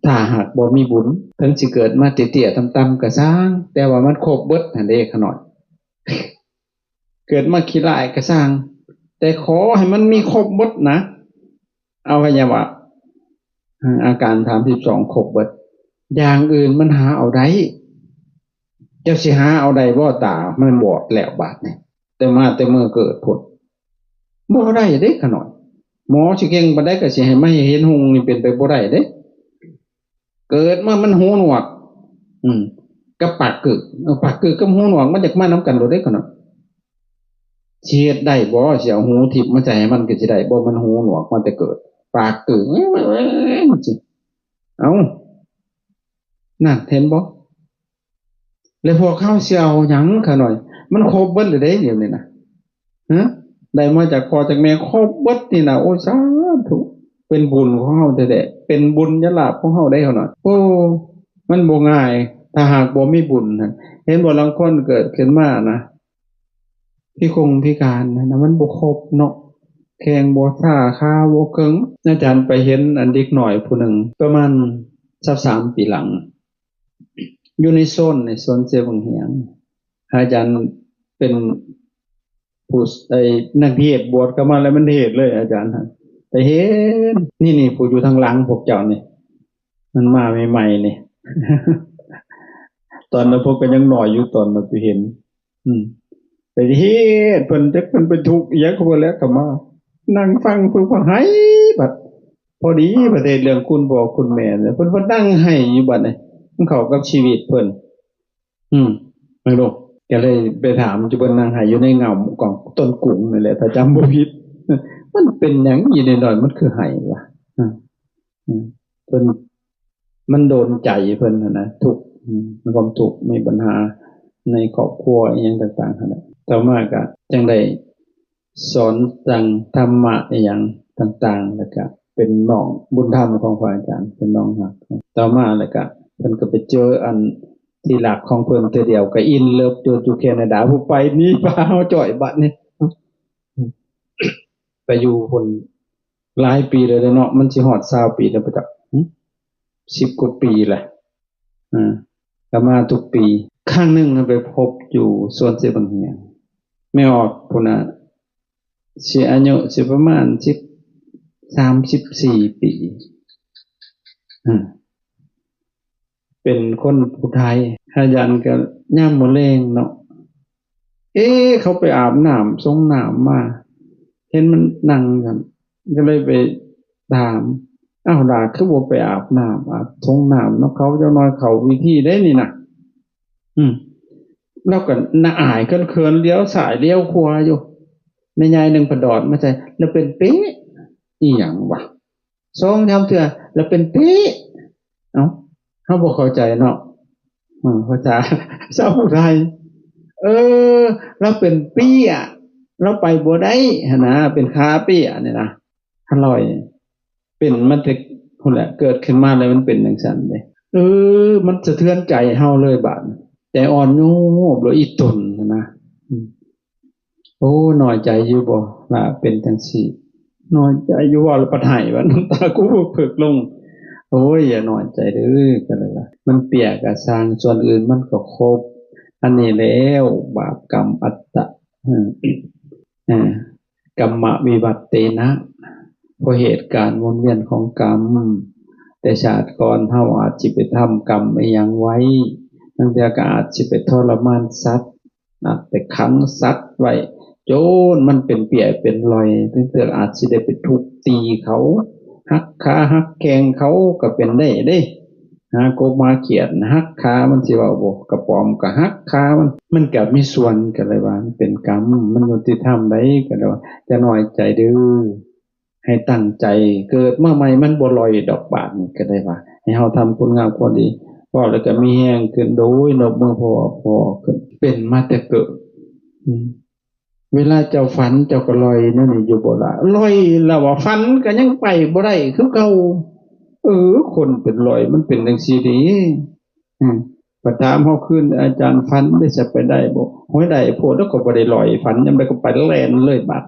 Speaker 1: ถ้าหากบ่มีบุญถึงสิเกิดมาเตี้ยๆต่ำๆก็สร้างแต่ว่ามันครบเบิดนั่นเด้ขนาดเกิดมาขี้ร้ายก็สร้างแต่ขอให้มันมีครบเบิดนะเอาไว้อย่าว่าอาการ32ครบเบิดอย่างอื่นมันหาเอาได้ เจ้าสิหาเอาใดบ่ตามันบอดแล้วบาดนี่แต่มาแต่เมื่อเกิดผลบ่ได้เด้ขน่อยหมอสิเก่งปานใดก็สิให้มาเห็นหุงนี่เป็นไปบ่ได้เด้เกิดมามันหูหนวกกับปากกึกปากกึกกับหูหนวกมันอยากมานำกันโดดได้ขน่อยสิเฮ็ดได้บ่สิเอาหูทิ่มมาใส่ให้มันก็สิได้บ่มันหูหนวกมันแต่เกิดปากกึกมันสิเอ้านั่นเห็นบ่แล้วพวกเขาสิเอาหยังขน่อยมันครบเบิดเลยเด้เดี๋ยวนี้นะฮะได้มาจากพ่อจากแม่ครบเบิดนี่นะโอ้สาธุเป็นบุญของเฮาแท้ๆเป็นบุญยลาภของเฮาได้ขนาดโอ้มันบ่ง่ายถ้าหากบ่มีบุญนะเห็นบ่ลางคนเกิดขึ้นมานะพิการนะมันบ่ครบเนาะแข้งบ่ท่าขาบ่เกิงอาจารย์ไปเห็นอันเด็กหน่อยผู้หนึ่งประมาณ23ปีหลังอยู่ในโซนเสียบังเหียงอาจารย์เป็นผู้นักเทศน์บวชก็มาแล้วมันเทศน์เลยอาจารย์ไปเห็นนี่ผู้อยู่ทางหลังพวกเจ้านี่มันมาใหม่ๆนี่ ตอนนั้นพวกก็ยังหน่อยอยู่ตอนนั้นไปเห็นไปเฮ็ดเพิ่นจักเพิ่นเป็นทุกข์อีหยังก็บ่แล้วก็มานั่งฟังเพิ่นก็ให้บัดพอดีประเทศเรื่องคุณพ่อคุณแม่เนี่ยเพิ่นนั่งให้อยู่บัดนี้มันเข้ากับชีวิตเพิ่นไม่รู้ก็เลยไปถามจุเพิ่นนั่งให้อยู่ในเงาของต้นกุ้งนี่แหละถ้าจำบ่ผิดมันเป็นหยังอีน้อยๆมันคือให้วะเพิ่นมันโดนใจเพิ่นนะทุกข์มีความทุกข์มีปัญหาในครอบครัวอีหยังต่างๆนั่นแหละต่อมาก็จังได้สอนจังธรรมะอีหยังต่างๆแล้วก็เป็นน้องบุญธรรมของพระอาจารย์เป็นน้องครับต่อมาแล้วก็เพิ่นก็ไปเจออันที่หลักของเพิ่นเทื่อเดียวก็อินเลิฟอยู่แคนาดาผู้ไปนี่พาเฮาจ่อยบัดนี่ไปอยู่คนหลายปีเลยเนาะมันสิฮอด20ปีแล้วบ่จัก10กว่าปีแหละก็มาทุกปีครั้งหนึ่งไปพบอยู่สวนเสบังเหียงไม่ออกพุ่นน่ะสิอายุสิประมาณ34ปีเป็นคนผู้ไทยอาจารย์ก็ย่ามมื้อแลงเนาะเขาไปอาบน้ำสงน้ำมาเห็นมันนั่งกันก็เลยไปถามอ้าวล่ะคือบ่ไปอาบน้ำอาบสงน้ำเนาะเขาเจ้าน้อยเขาวิธีได้นี่น่ะแล้วก็น่าอายเขินๆเลี้ยวซ้ายเลี้ยวขวาอยู่แม่ยายนึงพดอดมาใส่แล้วเป็นเป๊ะอีหยังวะ2-3เทื่อแล้วเป็นเป๊ะเอ้าเฮาบ่เข้าใจเนาะภาษาชาวไทยเราเป็นเปี้ยเราไปบ่ได้หั่นนะเป็นขาเปี้ยนี่นะอร่อยเป็นมันจะพุ่นแหละเกิดขึ้นมาแล้วมันเป็นจังซั่นเด้มันสะเทือนใจเฮาเลยบาดใจอ่อนโยบเลยอีตนนะโอ้น้อยใจอยู่บ่ล่ะเป็นจังซี่น้อยใจอยู่ว่าแล้วปะไห้ว่าน้ำตากูเพิกลงโอ้ยอย่าน้อยใจเด้อกันเลยล่ะมันเปียกก็สร้างส่วนอื่นมันก็ครบอันนี้แล้วบาปกรรมอัตตะกัมมะวิวัตเตนะเพราะเหตุการณ์วนเวียนของกรรมแต่ชาติก่อนเฮาอาจสิไปทำกรรมอีหยังไว้บางเทื่อก็อาจสิไปทรมานสัตว์อาจไปขังสัตว์ไว้โจนมันเป็นเปียเป็นรอยบางเทื่ออาจสิได้ไปทุบตีเขาหักขาหักแข้งเขาก็เป็นได้เด้กบมาเขียนหักขามันสิว่าบ่กระป๋อมก็หักขามันก็มีส่วนกันเลยว่ามันเป็นกรรมมันยุติธรรมได้ก็เลยว่าจะน้อยใจเด้อให้ตั้งใจเกิดมาใหม่มันบ่ลอยดอกบานก็ได้ว่าให้เฮาทำคุณงามความดีพอแล้วก็มีแรงขึ้นโดยนบมือพอขึ้นเป็นมาแต่เกิดเวลาเจ้าฝันเจ้าก็ลอยนั่นนี่อยู่บ่ล่ะลอยแล้วว่าฝันก็ยังไปบ่ได้คือเก่าคนเป็นลอยมันเป็นจังซี่ดิประถามเฮาขึ้นอาจารย์ฝันได้จะไปได้บ่ห้อยได้โพดแล้วก็บ่ได้ลอยฝันยามใดก็ไปแล่นเลยบัด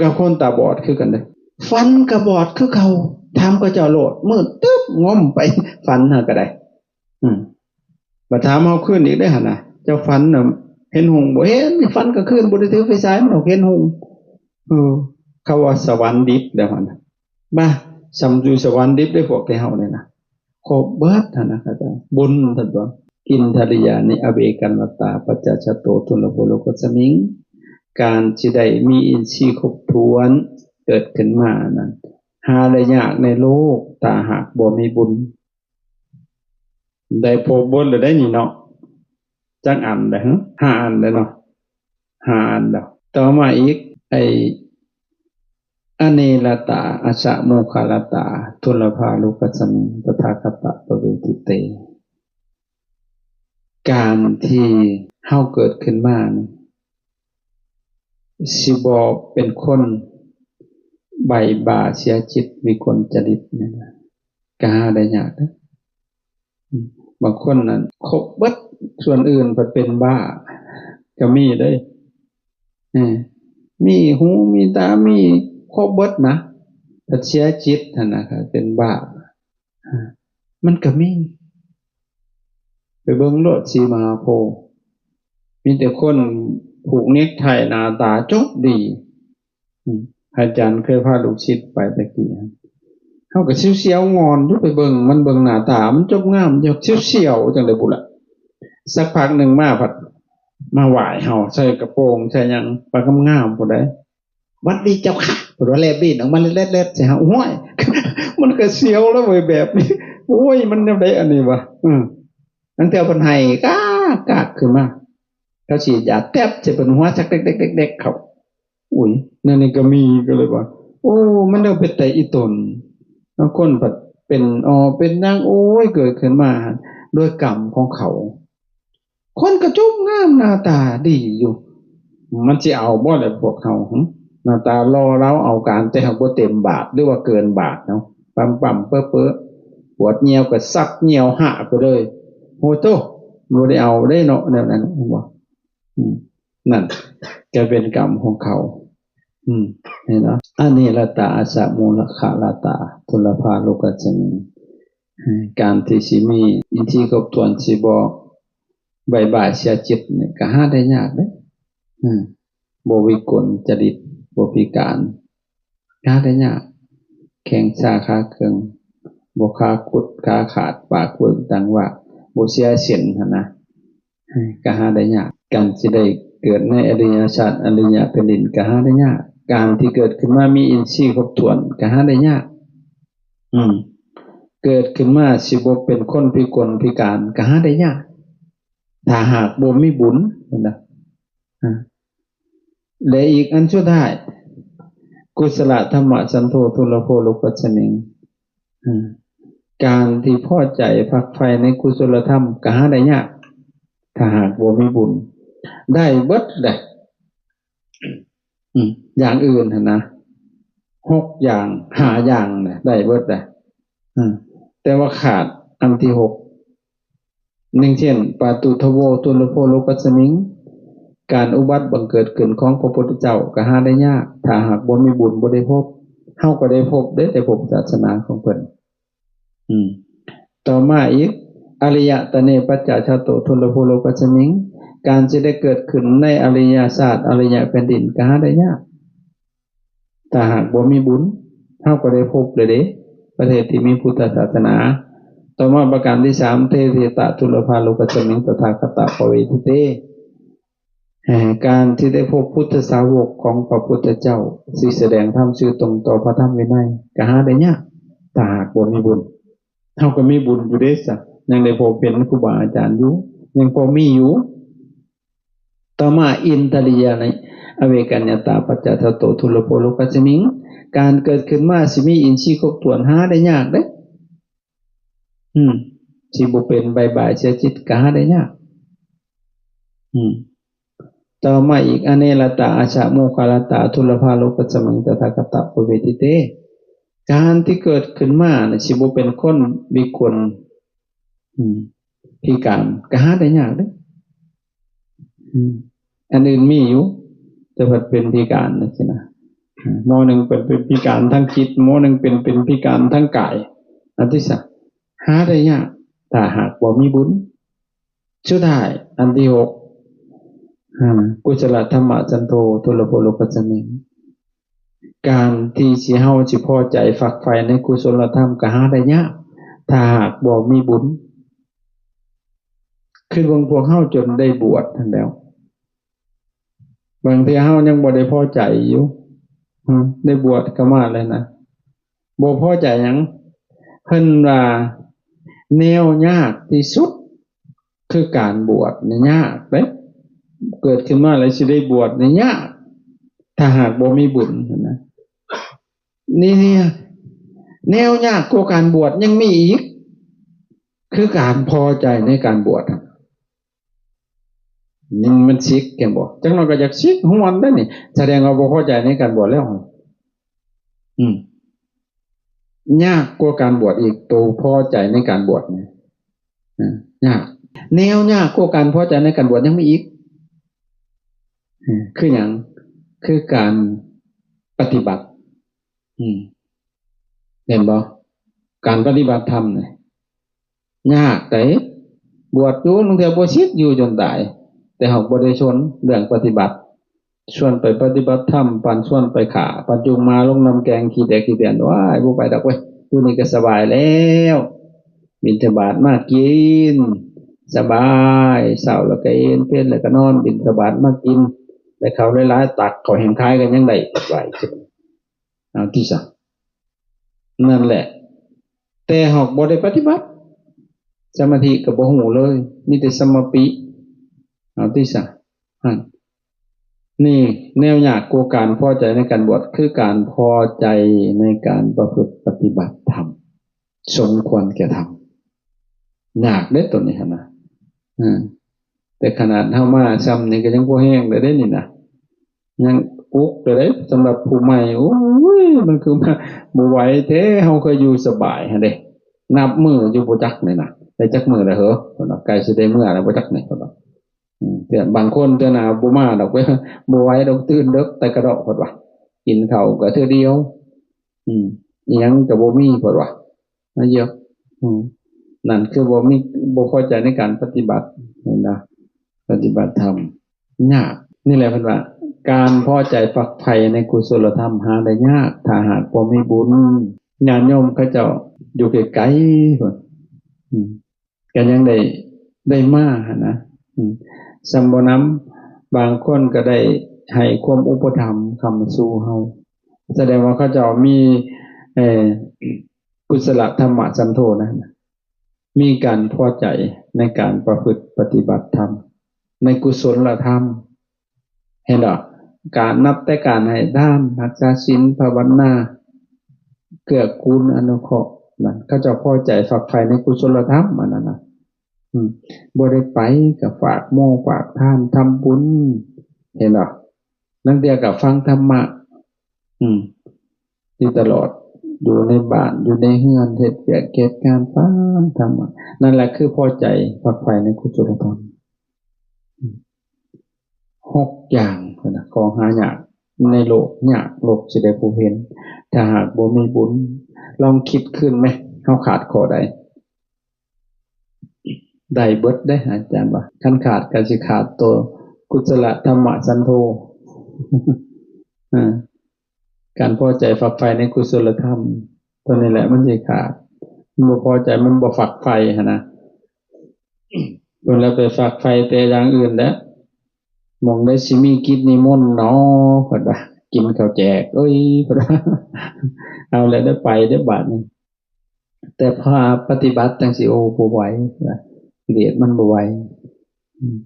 Speaker 1: กับคนตาบอดคือกันเด้ฝันก็บอดคือเก่าถามก็เจ้าโลดมืดตึ๊บง้มไปฝันหาก็ได้ประถามเฮาขึ้นอีกได้หั่นน่ะเจ้าฝันน่ะเห็นหงบ่เห็นฝันก็คืนบ่ได้ถือไฟฉายมันเห็นหงเขาว่าสวรรค์ดิบแล้วหั่นมาสำอยู่สวรรค์ดิบได้พวกแต่เฮาเนี่ยนะครบเบิดหั่นนะครับบุญท่านว่า อินทริยานิอเวกันลตาปัจจชโตทุลโภโลกัสสมิงการสิได้มีอินทรีย์ครบถ้วนเกิดขึ้นมานั้นหาได้ยากในโลกถ้าหากบ่มีบุญได้พบบุญแล้วได้นี่เนาะจักอันเด้อ5 อันแล้วเนาะ5 อันแล้วต่อมาอีกไอ้อเนลตาอสะโมคคัลลตาทุลภาลุกัสสมิงตถาคตปเวทิเตการที่เฮาเกิดขึ้นมาสิบ่เป็นคนใบ่บ่าเสียจิตวิกลจริตนี่นะก็หาได้ยากนะบางคนนั้นครบเบิดส่วนอื่นเพิ่นเป็นบ้าก็มีเด้มีหูมีตามีครบเบิดนะแต่เสียจิตนั่นน่ะครับเป็นบ้ามันก็มีไปเบิ่งโลดสีมหาโพธิ์มีแต่คนผูกเนกไทหน้าตาจบดีอาจารย์เคยพาลูกศิษย์ไปตะกี้เฮาก็เสียวๆงอนอยู่ไปเบิ่งมันเบิ่งหน้าตามันจบงามอยู่เสียวๆจังได๋บุล่ะสักพักหนึ่งมาผัดมาไหว้เฮาใส่กระโปรงใส่หยังปากงามๆพุ่นได้วัดดีเจ้าค่ะพุ่นว่าแลบลิ้นออกมาเล็ดๆใส่เฮาโอ้ยมันก็เสียวแล้วเว้ยแบบนี้โอ้ยมันแนวใดอันนี้วะตั้งแต่เพิ่นให้กากขึ้นมาเขาฉีดยาแทบจะเป็นหัวจักเด็กๆๆเขาอุ้ยนั่นนี่ก็มีก็เลยว่าโอ้มันเอาเป็นแต่อีตนบางคนผัดเป็นเป็นนางโอ้ยเกิดขึ้นมาโดยกรรมของเขาคนกระจุกงามหน้าตาดีอยู่มันสิเอาบ่ได้พวกเขาหน้าตารอเราเอาการแต่หากบ่เต็มบาทหรือว่าเกินบาทเนาะปั๊มๆเป้อๆปวดเหี่ยวก็ซักเหี่ยวหะไปเลยโหโตบ่ได้เอาได้เนาะแนวนั้นบ่นั่นจะเป็นกรรมของเขานี่เนาะอันนี้ละตาอสะมูลคาลตาทุลภาโลกัสสมิงการที่สิมีอินทรีย์ครบถ้วนสิบ่บ่ายเสียจิตนี่ก็หาได้ยากเด้บ่วิกลจริตบ่พิการหาได้ยากแข้งขาเครื่องบ่ขากุดขาขาดปากเบิ่งดังว่าบ่เสียเส้นหั่นนะก็หาได้ยากการสิได้เกิดในอริยชาติอริยแผ่นดินก็หาได้ยากการที่เกิดขึ้นมามีอินทรีย์ครบถ้วนก็หาได้ยากเกิดขึ้นมาสิบ่เป็นคนพิกลพิการก็หาได้ยากถ้าหากบ่มีบุญนะและอีกอันสุดท้ายกุศลธรรมสันโธทุลโภโลกัสสมิงการที่พอใจฝักใฝ่ในกุศลธรรมก็หาได้ยากถ้าหากบ่มีบุญได้เบิดได้อย่างอื่นนะ6อย่าง5อย่างน่ะได้เบิดได้แต่ว่าขาดอันที่6หนึ่งเช่นปาตุทโวตุลโภโลกัสสมิงการอุบัติบังเกิดขึ้นของพระพุทธเจ้าก็หาได้ยากถ้าหากบ่มีบุญบ่ได้พบเฮาก็ได้พบได้แต่พบศาสนาของเพิ่นต่อมาอีกอริยตเนปัจจชโตทุลโภโลกัสสมิงการจะได้เกิดขึ้นในอริยศาสตร์อริยแผ่นดินก็หาได้ยากถ้าหากบ่มีบุญเฮาก็ได้พบเลยเด้ประเทศที่มีพุทธศาสนาต่อมาประการที่3เทเสตะทุลภาโลกัสสมิงตถาคตปเวทิเตการที่ได้พบพุทธสาวกของพระพุทธเจ้าสิแสดงธรรมซื่อตรงต่อพระธรรมวินัยก็หาได้ยากถ้าหากบ่มีบุญเฮาก็มีบุญอยู่เด้ซะยังได้พบเป็นครูบาอาจารย์อยู่ยังพอมีอยู่ต่อมาอินทริยาในอเวกัญญตาปัจจทโตทุลโภโลกัสสมิงการเกิดขึ้นมาสิมีอินทรีย์ครบถ้วนหาได้ยากเด้สิบ่เป็นบ่ายๆเสียจิตก็หาได้ยากต่อมาอีกอเนลตาอาชะโมคคัลลตาทุลภาโลกัสสมิงตถาคตปเวทิเตการที่เกิดขึ้นมาสิบ่เป็นคนวิกลพิการก็หาได้ยากเด้อันอื่นมีอยู่แต่ว่าเป็นพิการนะสินะหมอหนึ่งเป็นพิการทั้งจิตหมอหนึ่งเป็นพิการทั้งกายอันที่สามหาได้ยากถ้าหากบ่มีบุญสุดท้ายอันที่6กุศลธรรมสันโธทุลโภโลกัสสมิงการที่สิเฮาสิพอใจฝักใฝ่ในกุศลธรรมก็หาได้ยากถ้าหากบ่มีบุญ คือเบิ่งพวกเฮาจนได้บวชนั่นแล้วบางทีเฮายังบ่ได้พอใจอยู่ได้บวชก็มาเลยนะบ่พอใจหยังเพิ่นว่าแนวยากที่สุดคือการบวชนี่ยากเด้เกิดขึ้นมาแล้วสิได้บวชนี่ยากถ้าหากบ่มีบุญนะนี่เนี่ยแนวยากกว่าการบวชยังมีอีกคือการพอใจในการบวชนี่มันซิกแกบอกจังเราก็อยากซิกของมันได้นี่แสดงว่าบ่พอใจในการบวชแล้วยากกว่าการบวชอีกตัวพอใจในการบวชเนี่ยยากแนวยากกว่าการพอใจในการบวชยังมีอีกคืออย่างคือการปฏิบัติเห็นบ่การปฏิบัติธรรมเนี่ยยากแต่บวชอยู่บางทีบ่ซิกอยู่จนตายแต่หากบ่ได้ชนเรื่องปฏิบัติชวนไปปฏิบัติธรรมปันชวนไปขาปันจุงมาลงน้ำแกงขี้แตกขี้เตียนว้ายบ่ไปดอกเว้ยอยู่นี่ก็สบายแล้วบิณฑบาตมากินสบายเช้าแล้วก็เอนเพลแล้วก็นอนบิณฑบาตมากินได้ข้าวหลายๆตักข้าวแห้งคายกันยังได้ไหวเอาที่ซะนั่นแหละแต่หากบ่ได้ปฏิบัติสมาธิก็บ่ฮู้เลยมีแต่สมาปิเอาที่ซะนี่แนวยากกว่าการพอใจในการบวชคือการพอใจในการประพฤติปฏิบัติธรรมสมควรแก่ธรรมยากเด้ตัวนี้นะแต่ขนาดเฮามาซ้ำนี่ก็ยังบ่แห้งเลยได้นี่นะยังอุกเลยเด้สำหรับผู้ใหม่โอ้ยมันคือมาบ่ไหวแท้เฮาเคยอยู่สบายหั่นเด้นับมื้ออยู่บ่จักนี่นะได้จักมื้อแล้วเหรอเพิ่นว่าใกล้สิได้มื้อแล้วบ่จักนี่เพิ่นว่าแต่บางคนเทื่อหน้าบ่มาดอกเว้ยบ่ไหวดอกตื่นดึกแต่กระดอกเพิ่นว่ากินข้าวก็เทื่อเดียวอิหยังก็บ่มีเพิ่นว่ามาเยอะนั่นคือบ่พอใจในการปฏิบัตินะปฏิบัติธรรมยากนี่แหละเพิ่นว่าการพอใจฝักใฝ่ในกุศลธรรมหาได้ยากถ้าหากบ่มีบุญญาติโยมเขาเจ้าอยู่ไกลๆพุ่นก็ยังได้มานะสัมบ่นำบางคนก็ได้ให้ความอุปถัมภ์คำสู่เฮาแสดงว่าเขาเจ้ามีกุศลธรรมะสันโธนะมีการพอใจในการประพฤติปฏิบัติธรรมในกุศลธรรมเห็นหรอการนับแต่การให้ทานรักษาศีลภาวนาเกื้อกูลอนุเคราะห์นั่นเขาเจ้าพอใจฝักใฝ่ในกุศลธรรมอันนั้นนะบ่ได้ไปกับฝากโมฝากทานทำบุญเห็นหรอนั่งเดียวกับฟังธรรมะที่ตลอดอยู่ในบ้านอยู่ในเฮือนเฮ็ดเวียกเก็บงานฟังธรรมะนั่นแหละคือพอใจฝักใฝ่ในกุศลธรรม6อย่างนะของหายากในโลกยากโลกสิได้ผู้เห็นถ้าหากบ่มีบุญลองคิดขึ้นไหมเฮาขาดข้อใดได้เบิดได้อาจารย์ว่าคันขาดก็สิขาดตัวกุศลธรรมะสันโธการพอใจฝักใฝ่ในกุศลธรรมตัวนี้แหละมันสิขาดมันบ่พอใจมันบ่ฝักใฝ่หั่นนะเพิ่นแล้วไปฝักใฝ่แต่อย่างอื่นแล้วมองได้สิมีกิจนิมนต์เนาะเพิ่นว่ากินข้าวแจกเอ้ยเพิ่นว่าเอาแล้วได้ไปได้บาดนึงแต่พอปฏิบัติจังสิโอ้บ่ไหวกิเลสมันบ่ไหว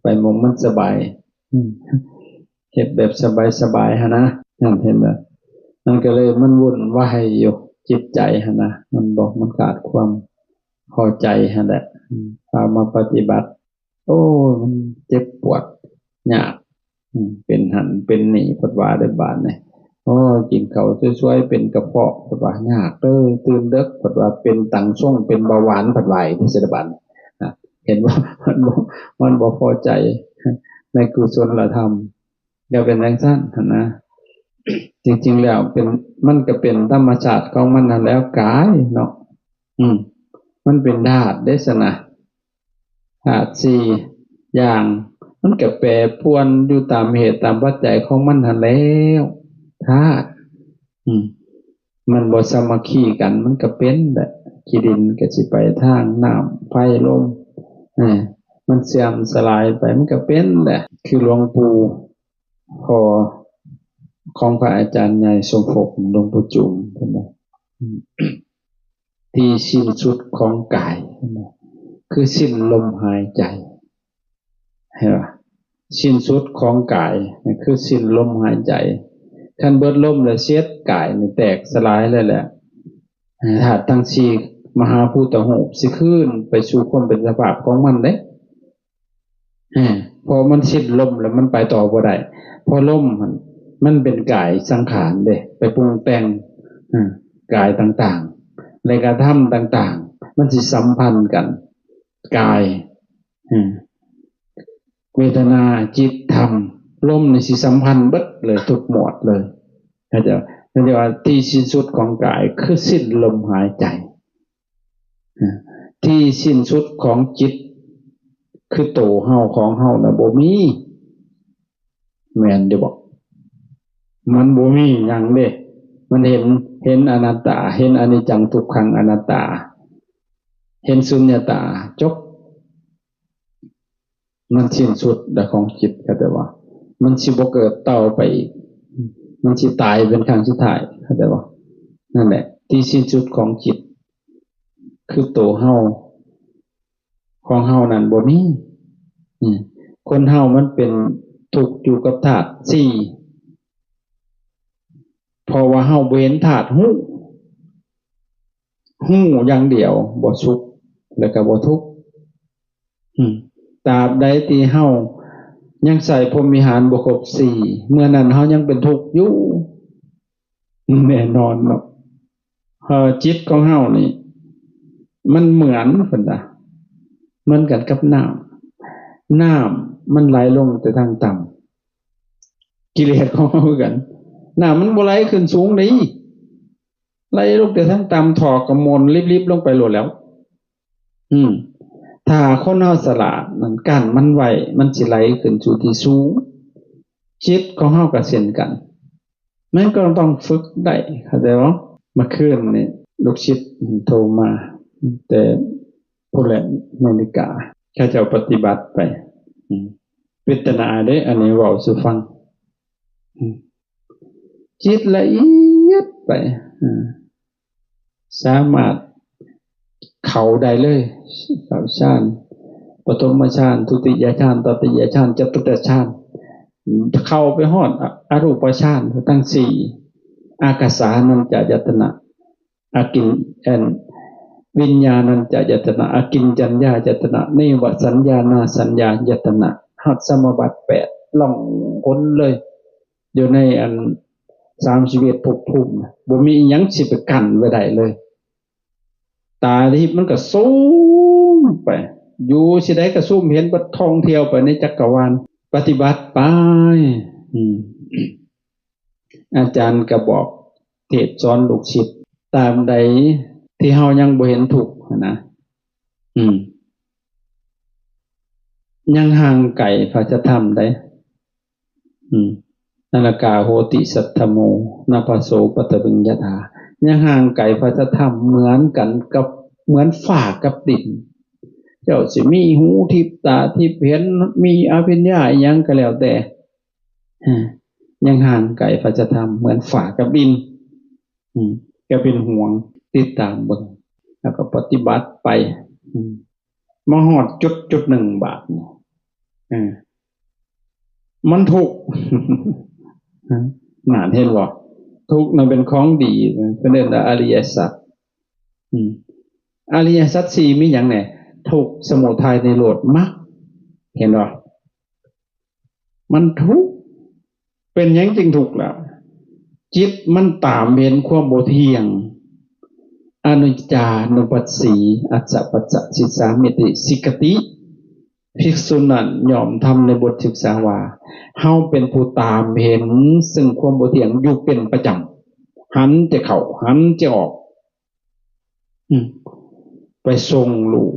Speaker 1: ไปมองมันสบายเฮ็ดแบบสบายๆหั่นนะนั่นเห็นบ่นั่นก็เลยมันวุ่นวายอยู่จิตใจหั่นนะมันขาดความพอใจหั่นแหละพามาปฏิบัติโอ้มันเจ็บปวดยากเป็นหันเป็นหนีพัดว่าได้บาดนี่โอ้กินข้าวสวยๆเป็นกระเพาะพัดว่ายากตื่นดึกพัดว่าเป็นตังส่งเป็นเบาหวานพัดไหวที่เสดบันเห็นว่ามันบ่พอใจในกุศลธรรมเดี๋ยวเป็นแรงสั้นนะจริงๆแล้วเป็นมันก็เป็นธรรมชาติของมันนั่นแล้วกายเนาะมันเป็นธาตุได้สนะธาตุ4อย่างมันก็แปรปรวนอยู่ตามเหตุตามปัจจัยของมันนั่นแล้วธาตุมันบ่สามัคคีกันมันก็เป็นแบบขี้ดินก็สิไปทางน้ำไฟลม มันเสื่อมสลายไปมันก็เป็นแหละคือหลวงปู่พอของพระอาจารย์ใหญ่ทรงภพหลวงปู่จุมเพิ่นว่าที่สิ้นสุดของกายคือสิ้นลมหายใจเห็นป่ะสิ้นสุดของกายคือสิ้นลมหายใจคันเบิดลมแล้วเสียดกายนี่แตกสลายเลยแหละธาตุทั้งสี่มหาภูตหูปสิขึ้นไปสู่ความเป็นสภาพของมันเด้พอมันสิ้นลมแล้วมันไปต่อบ่ได้พอลมมันเป็นกายสังขารเด้ไปปรุงแต่งกายต่างๆในกระทำต่างๆมันสิสัมพันธ์กันกายเวทนาจิตธรรมลมนี่สิสัมพันธ์เบิดเลยทุกหมวดเลยเข้าใจนั่นเรียกว่าที่สิ้นสุดของกายคือสิ้นลมหายใจที่สิ้นสุดของจิตคือโตเฮาของเฮาน่ะบ่มีแม่นเด้บ่มันบ่มีหยังเด้มันเห็นอนัตตาเห็นอนิจจังทุกขังอนัตตาเห็นสุญญตาจบมันสิ้นสุดของจิตก็แต่ว่ามันสิบ่เกิดต่อไปอีกมันสิตายเป็นครั้งสุดท้ายเข้าใจบ่นั่นแหละที่สิ้นสุดของจิตคือโตเฮาของเฮานั่นบ่มีคนเฮามันเป็นทุกข์อยู่กับธาตุสี่เพราะว่าเฮาบ่เห็นธาตุหู้อย่างเดียวบ่สุขแล้วก็บ่ทุกข์ตราบใดที่เฮายังใส่พรหมวิหารบ่ครบสี่เมื่อนั้นเฮายังเป็นทุกข์อยู่แน่นอนเนาะจิตของเฮานี่มันเหมือนเพิ่นน่ะเหมือนกันกับน้ำมันไหลลงแต่ทางต่ำกิเลสของเฮาคือกันน้ำมันบ่ไหลขึ้นสูงนี่ไหลลงแต่ทางต่ำถอกกระมนริบๆลงไปโลดแล้วถ้าคนเฮาสละนั่นกั้นมันไว้มันสิไหลขึ้นสู่ที่สูงจิตของเฮาก็เช่นกันมันก็ต้องฝึกได้เข้าใจบ่เมื่อคืนนี่ลูกศิษย์โทรมาแต่ผู้แหละนาฬิกาข้าเจ้าปฏิบัติไปเวทนาเด้อันนี้เว้าสู่ฟังจิตละเอียดไปสามารถเข้าได้เลยเข้าฌานปฐมฌานทุติยฌานตติยฌานจตุตฌานเข้าไปฮอดอรูปฌานทั้งสี่อากาสานัญจายตนะอากินวิญญาณัญจายตนะอากินจัญญายตนะเนวสัญญานาสัญญายตนะหัตสมบัติ8ล่องพ้นเลยอยู่ในอัน31ภพภูมิบ่มีหยังสิไปกั้นไว้ได้เลยตาทิพย์มันก็สูงไปอยู่สิได้ก็ซุ่มเห็นบัดท่องเที่ยวไปในจักรวาลปฏิบัติไปอาจารย์ก็บอกเทศสอนลูกศิษย์ตามใดที่เฮายังบ่เห็นทุกข์นะยังห่างไกลพระธรรมได้นาลกาโหติสัทธโมนาภโสปตวิญญาถายังห่างไกลพระธรรมเหมือนกันกับเหมือนฝากับดินเจ้าสิมีหูทิพตาทิพเห็นมีอภิญญาอีหยังก็แล้วแต่ยังห่างไกลพระธรรมเหมือนฝากับดินก็เป็นห่วงติดตามเบิ่งแล้วก็ปฏิบัติไปมาฮอดจุดหนึ่งบาทมันทุกข์น่าเห็นบ่ทุกข์นั้นเป็นของดีเป็นเรื่องอริยสัจอริยสัจสี่มีหยังแหน่ทุกข์สมุทัยนิโรธมรรคเห็นบ่มันทุกข์เป็นหยังจึงทุกข์ล่ะจิตมันตามเห็นความบ่เที่ยงอนิจจานุปัสสีอัจฉปัจจสิสามิติสิกติภิกษุนั้นยอมทำในบทศึกษาว่าเฮาเป็นผู้ตามเห็นซึ่งความบ่เที่ยงอยู่เป็นประจำหันจะเข้าหันจะออกไปทรงรู้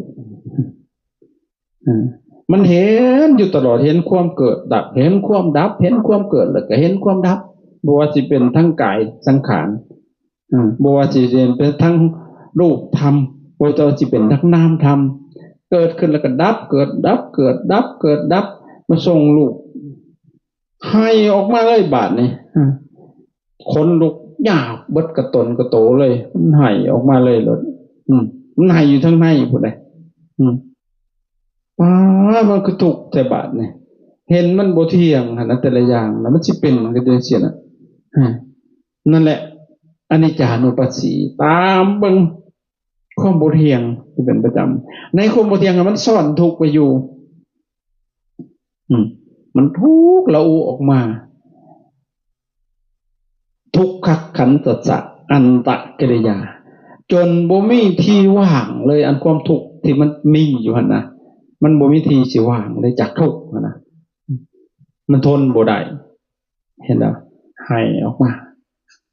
Speaker 1: มันเห็นอยู่ตลอดเห็นความเกิดดับเห็นความดับเห็นความเกิดแล้วก็เห็นความดับบ่ว่าสิเป็นทั้งกายสังขารบ่ว่าสิเป็นทั้งรูปธรรมบ่ว่าสิเป็นทั้งนามธรรม เกิดขึ้นแล้วก็ดับเกิดดับเกิดดับเกิดดับมาส่งลูกให้ออกมาเลยบาดนี่คนลูกยาวเบิดกระตนกระโตเลยมันให้ออกมาเลยเลยมันให้อยู่ทั้งในพุ่นเลยมันก็ถูกแต่บาดนี่เห็นมันบ่เที่ยงนะแต่ละอย่างนะมันสิเป็นมันก็จังซี่น่ะนั่นแหละอนิจจานุปัสสีตามเบิ่งความบ่เที่ยงที่เป็นประจำในความบ่เที่ยงมันซ่อนทุกข์ไว้อยู่มันทุกข์ละอูออกมาทุกขขันธัสสะอันตกิริยาจนบ่มีที่ว่างเลยอันความทุกข์ที่มันมีอยู่หั่นนะมันบ่มีที่สิว่างเลยจากทุกข์นะมันทนบ่ได้เห็นแล้วให้ออกมา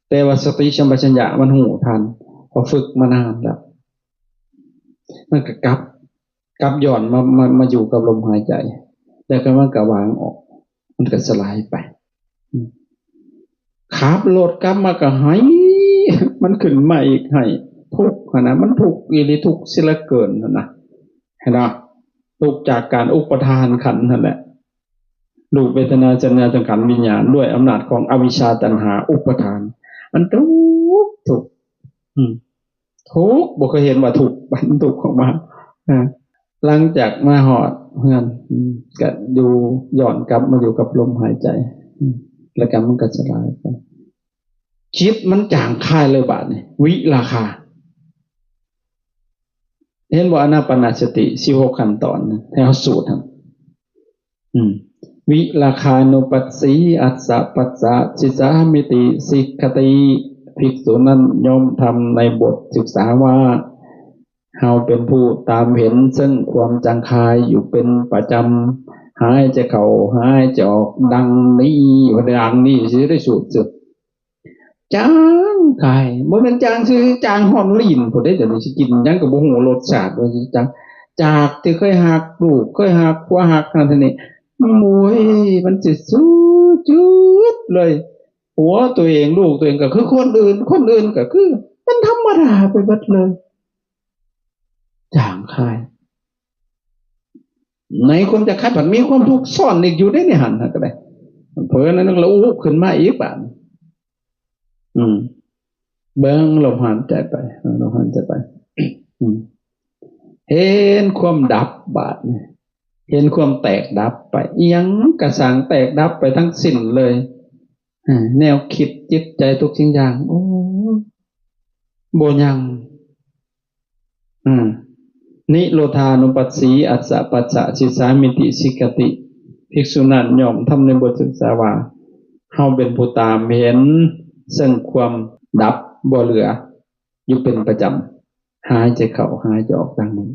Speaker 1: แต่ว่าสติสัมปชัญญะมันหูทันพอฝึกมานานแล้วมันก็กลับย้อนมาอยู่กับลมหายใจแล้วก็มันก็วางออกมันก็สลายไปขับรถกลับมาก็หายมันขึ้นมาอีกให้ทุกข์นะมันทุกข์อีหลีทุกข์สิละเกินนะเห็นบ่ทุกข์จากการอุปทานขันธ์นั่นแหละรูปเวทนาสัญญาสังขารวิญญาณด้วยอำนาจของอวิชชาตัณหาอุปทานมันทุกข์ทุกข์บ่เคยเห็นว่าทุกข์มันทุกข์ออกมาหลังจากมาหอดเพื่อนก็อยู่ย้อนกลับมาอยู่กับลมหายใจแล้วกันมันก็สลายไปจิตมันจางคายเลยบาดนี่วิราคาเห็นว่าอานาปานสติ16ขั้นตอนให้เฮาสูตรครับวิราคานุปัสสีอัสสะปัสสะสิสามิติสิกขติภิกษุนั้นย่อมทำในบทศึกษาว่าเฮาเป็นผู้ตามเห็นซึ่งความจางคายอยู่เป็นประจำหายใจเข้าหายใจออกดังนี้ดังนี้สิได้สูตรจางคายบ่แม่นจางซื่อจางหอนลิ้นพุ่นเด้เดี๋ยวนี้สิกินหยังก็บ่ฮู้รสชาติว่าสิจางจากที่เคยหักลูกเคยหักผัวหักนั่นทีนี้โอ้ยมันสิสู้จืดเลยผัวตัวเองลูกตัวเองก็คือคนอื่นก็คือมันธรรมดาไปหมดเลยจางคายในคนจะคัดมันมีความทุกข์ซ่อนอีกอยู่ได้ในหันก็ได้เพราะนั้นเราอู้ขึ้นมาอีกบาดเบิ่งลมหายใจไปลมหายใจไปเห็นความดับบาดเห็นความแตกดับไปยังกระสังแตกดับไปทั้งสิ้นเลยแนวคิดจิตใจทุกสิ่งอย่างโอ้โบยังนิโรธานุปัสสีอัสสะปัสสะสิสามิติสิกขติภิกษุนั้นย่อมทำในบทศึกษาว่าเฮาเป็นผู้ตามเห็นซึ่งความดับบ่เหลืออยู่เป็นประจำหายใจเข้าหายใจออกดังนี้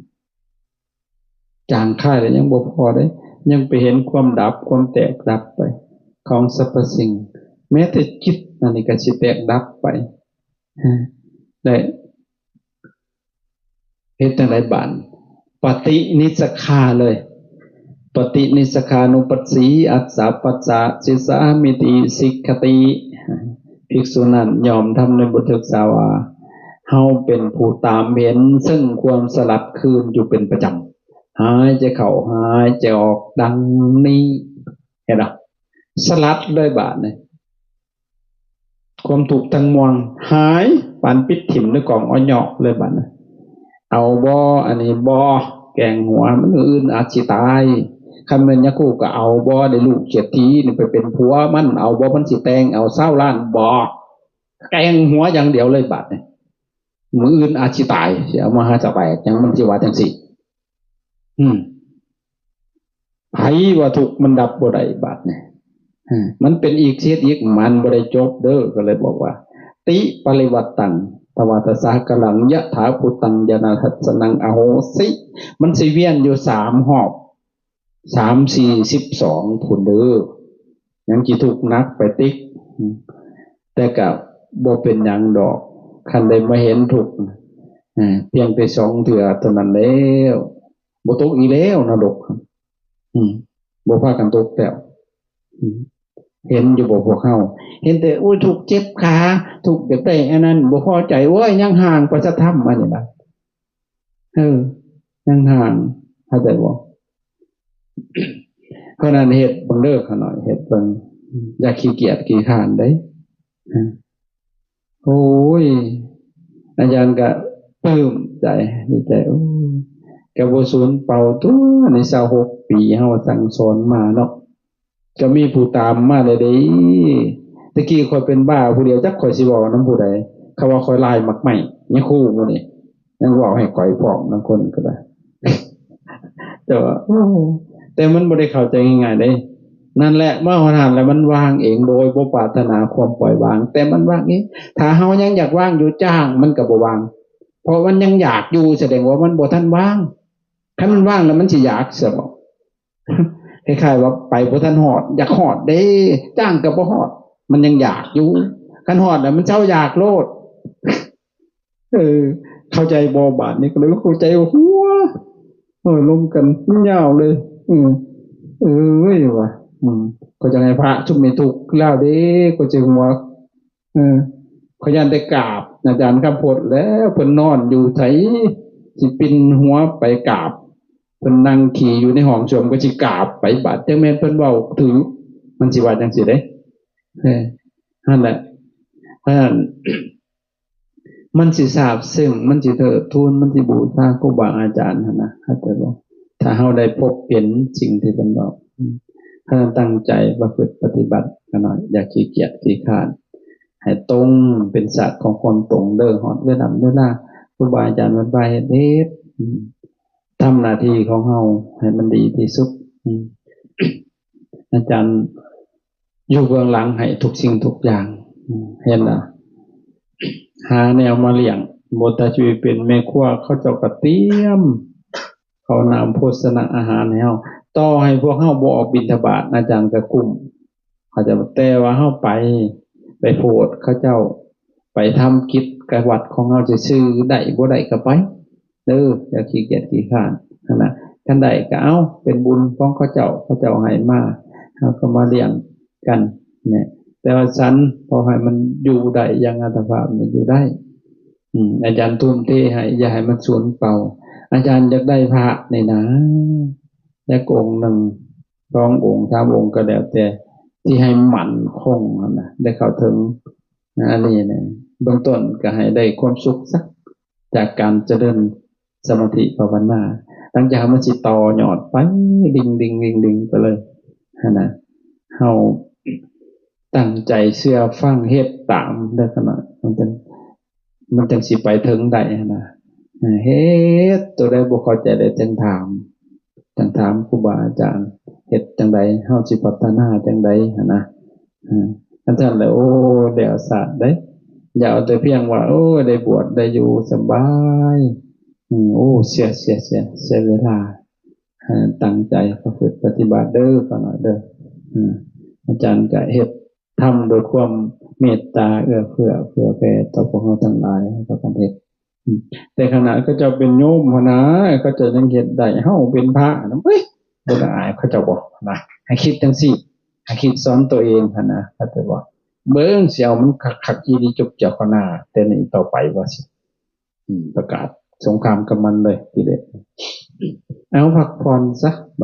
Speaker 1: จางคายแล้วยังบ่พอได้ยังไปเห็นความดับความแตกดับไปของสรรพสิ่งแม้แต่จิตนั่นก็สิแตกดับไปได้เฮ็ดจังได๋บาดปฏินิสขาเลยปฏินิสขานุปัสสีอัสสะปัสสะสิสามิติสิกขติภิกษุนั้นยอมทำในบทศึกษาว่าเฮาเป็นผู้ตามเห็นซึ่งความสลัดคืนอยู่เป็นประจำหายใจเข้าหายใจออกดังนี้เห็นบ่สลัดเลยบาดนี่ความทุกข์ทั้งมวลหายปานปิดถิ่มด้วยกองอ้อยเหยาะเลยบาดนี่เอาบ่อันนี้บ่แกงหัวมันอื่นอาจสิตายคันแม่นยะคู่ก็เอาบ่ได้ลูกเศรษฐีนี่ไปเป็นผัวมันเอาบ่มันสิแต่งเอา20ล้านบ่แกงหัวอย่างเดียวเลยบาดนี่มื้ออื่นอาจสิตายสิเอามาหาจะแตกจังมันสิว่าจังซี่ไผว่าทุกข์มันดับบ่ได้บาดนี่มันเป็นอีกเสียอีกมันบ่ได้จบเด้อก็เลยบอกว่าติปริวัตตังตวัตสะกลังยะถาพุตังยานาทัสนังอโหสิมันสิเวียนอยู่3หอบ3 4 12พุ่นเด้อยังสิทุกข์นักไปติ๊กแต่ก็บ่เป็นหยังดอกคันได้มาเห็นทุกข์เพียงแต่2เทื่อเท่านั้นแล้วบ่ตกอีกแล้วนรกบ่พากันตกแล้วเห็นอยู่บ่พวกเฮาเห็นแต่อุ้ยถูกเจ็บขาถูกแบบได้อันนั้นบ่พอใจโอ้ยยังห่างพระธรรมอันนี้ล่ะยังห่าง เข้าใจบ่เพราะนั้นเฮ็ดบังเลิกเขาหน่อยเฮ็ดเบิ่งอย่าขี้เกียจขี้คร้านเด้โอ้ยอาจารย์ก็ปลื้มใจดีใจโอ้ก็บ่สูญเปล่าตัวใน26ปีเฮาสั่งสอนมาเนาะก็มีผู้ตามมาได้เด้ตะกี้ข้อยเป็นบ้าผู้เดียวจักข้อยสิเว้านำผู้ใดเขาว่าข้อยลายมักใหม่ยังคู่มื้อนี้ยังเว้าให้ข้อยฟ้องนำคนก็ได้แต่ว่าแต่มันบ่ได้เข้าใจง่ายๆเด้นั่นแหละเมื่อหนแล้วมันวางเองโดยบ่ปรารถนาความปล่อยวางแต่มันวางเองถ้าเฮายังอยากวางอยู่จ้างมันก็บ่วางเพราะมันยังอยากอยู่แสดงว่ามันบ่ทันวางถ้ามันว่างแล้วมันสิอยากเสียบ่คล้ายๆว่าไปบ่ทันฮอดอยากฮอดเด้จ้างก็บ่ฮอดมันยังอยากอยู่คันฮอดแล้วมันเจ้าอยากโลดเข้าใจบ่บาดนี้ก็เลยเข้าใจหัวลงกันยาวเลยว่ะก็จะให้พระชุบมีทุกข์แล้วเด้ก็จึงว่าขยันได้กราบอาจารย์คำพดแล้วเพิ่นนอนอยู่ไสสิปินหัวไปกราบเพิ่นนั่งขี่อยู่ในห้องชมก็สิกราบไปบาดจังแม่นเพิ่นเว้าถึงมันสิว่าจังซี่เด้นั่นแหละเพราะฉะนั้นมันสิทราบซึ่งมันสิเทิดทูนมันสิบูชาครูบาอาจารย์หั่นนะเข้าใจบ่ถ้าเฮาได้พบเห็นสิ่งที่เพิ่นบอกถ้าตั้งใจประพฤติปฏิบัติกันหน่อยอย่าขี้เกียจขี้คร้านให้ตรงเป็นศาสตร์ของความตรงเด้อฮอดเวลาครูบาอาจารย์มันไปเฮ็ดทำหน้าที่ของเฮาให้มันดีที่สุดอาจารย์อยู่เบื้องหลังให้ทุกสิ่งทุกอย่างเห็นล่ะหาแนวมาเลี้ยงบ่ตาชีวิตเป็นแม่ครัวเขาเจ้าก็เตรียมเขานำโภชนะอาหารให้เฮาต่อให้พวกเฮาบ่ออกบิณฑบาตอาจารย์ก็กุ้มเขาจะแต่ว่าเฮาไปโพดเขาเจ้าไปทำกิจกวัดของเฮาซื่อๆได้บ่ได้ก็ไปอย่าขี้เกียจขี้คร้านนั่นน่ะคันได้ก็เอาเป็นบุญของเขาเจ้าให้มาเฮาก็มาเลี้ยงกันเนี่ยแต่ว่าฉันพอให้มันอยู่ได้อย่างอัตภาพมันอยู่ได้อาจารย์ทุ่มเทให้อย่าให้มันสูญเปล่าอาจารย์อยากได้พระนี่นะและองค์หนึ่ง2 องค์ 3 องค์ก็แล้วแต่ที่ให้มั่นคงนะได้เข้าถึงอันนี้เนี่ยเบื้องต้นก็ให้ได้ความสุขสักจากการเจริญสมาธิภาวนาหลังจากมันสิต่อยอดไปดิ่งไปเลยนะเฮาตั้งใจเชื่อฟังเฮ็ดตามได้ขนาดมันจังสิไปถึงได้นะเฮ็ดตัวใดบ่เข้าใจได้จังถามครูบาอาจารย์เฮ็ดจังได๋เฮาสิพัฒนาจังได๋หั่นนะอาจารย์เลยเดี๋ยวศาสตร์เด้อย่าเอาแต่เพียงว่าได้บวชได้อยู่สบายเสียเวลาตั้งใจประพฤติปฏิบัติเด้อก็หน่อยเด้ออาจารย์ก็เฮ็ดทำโดยความเมตตาเอื้อเฟื้อแผ่ต่อพวกเราทั้งหลายประการเฮ็ดแต่ขณะเขาเจ้าเป็นโยมพนะเขาเจ้ายังเฮ็ดได้เฮาเป็นพระนะเฮ้ยบ่ได้อายเขาเจ้าบ่นะให้คิดจังซี่ให้คิดสอนตัวเองหั่นนะเขาจะว่าเบิ่งสิเอามันคักๆอีหลีจบเจ้าข้างหน้าแต่นี่ต่อไปว่าสิประกาศสงครามกับมันเลยทีเด็ดเอาพักผ่อนซะ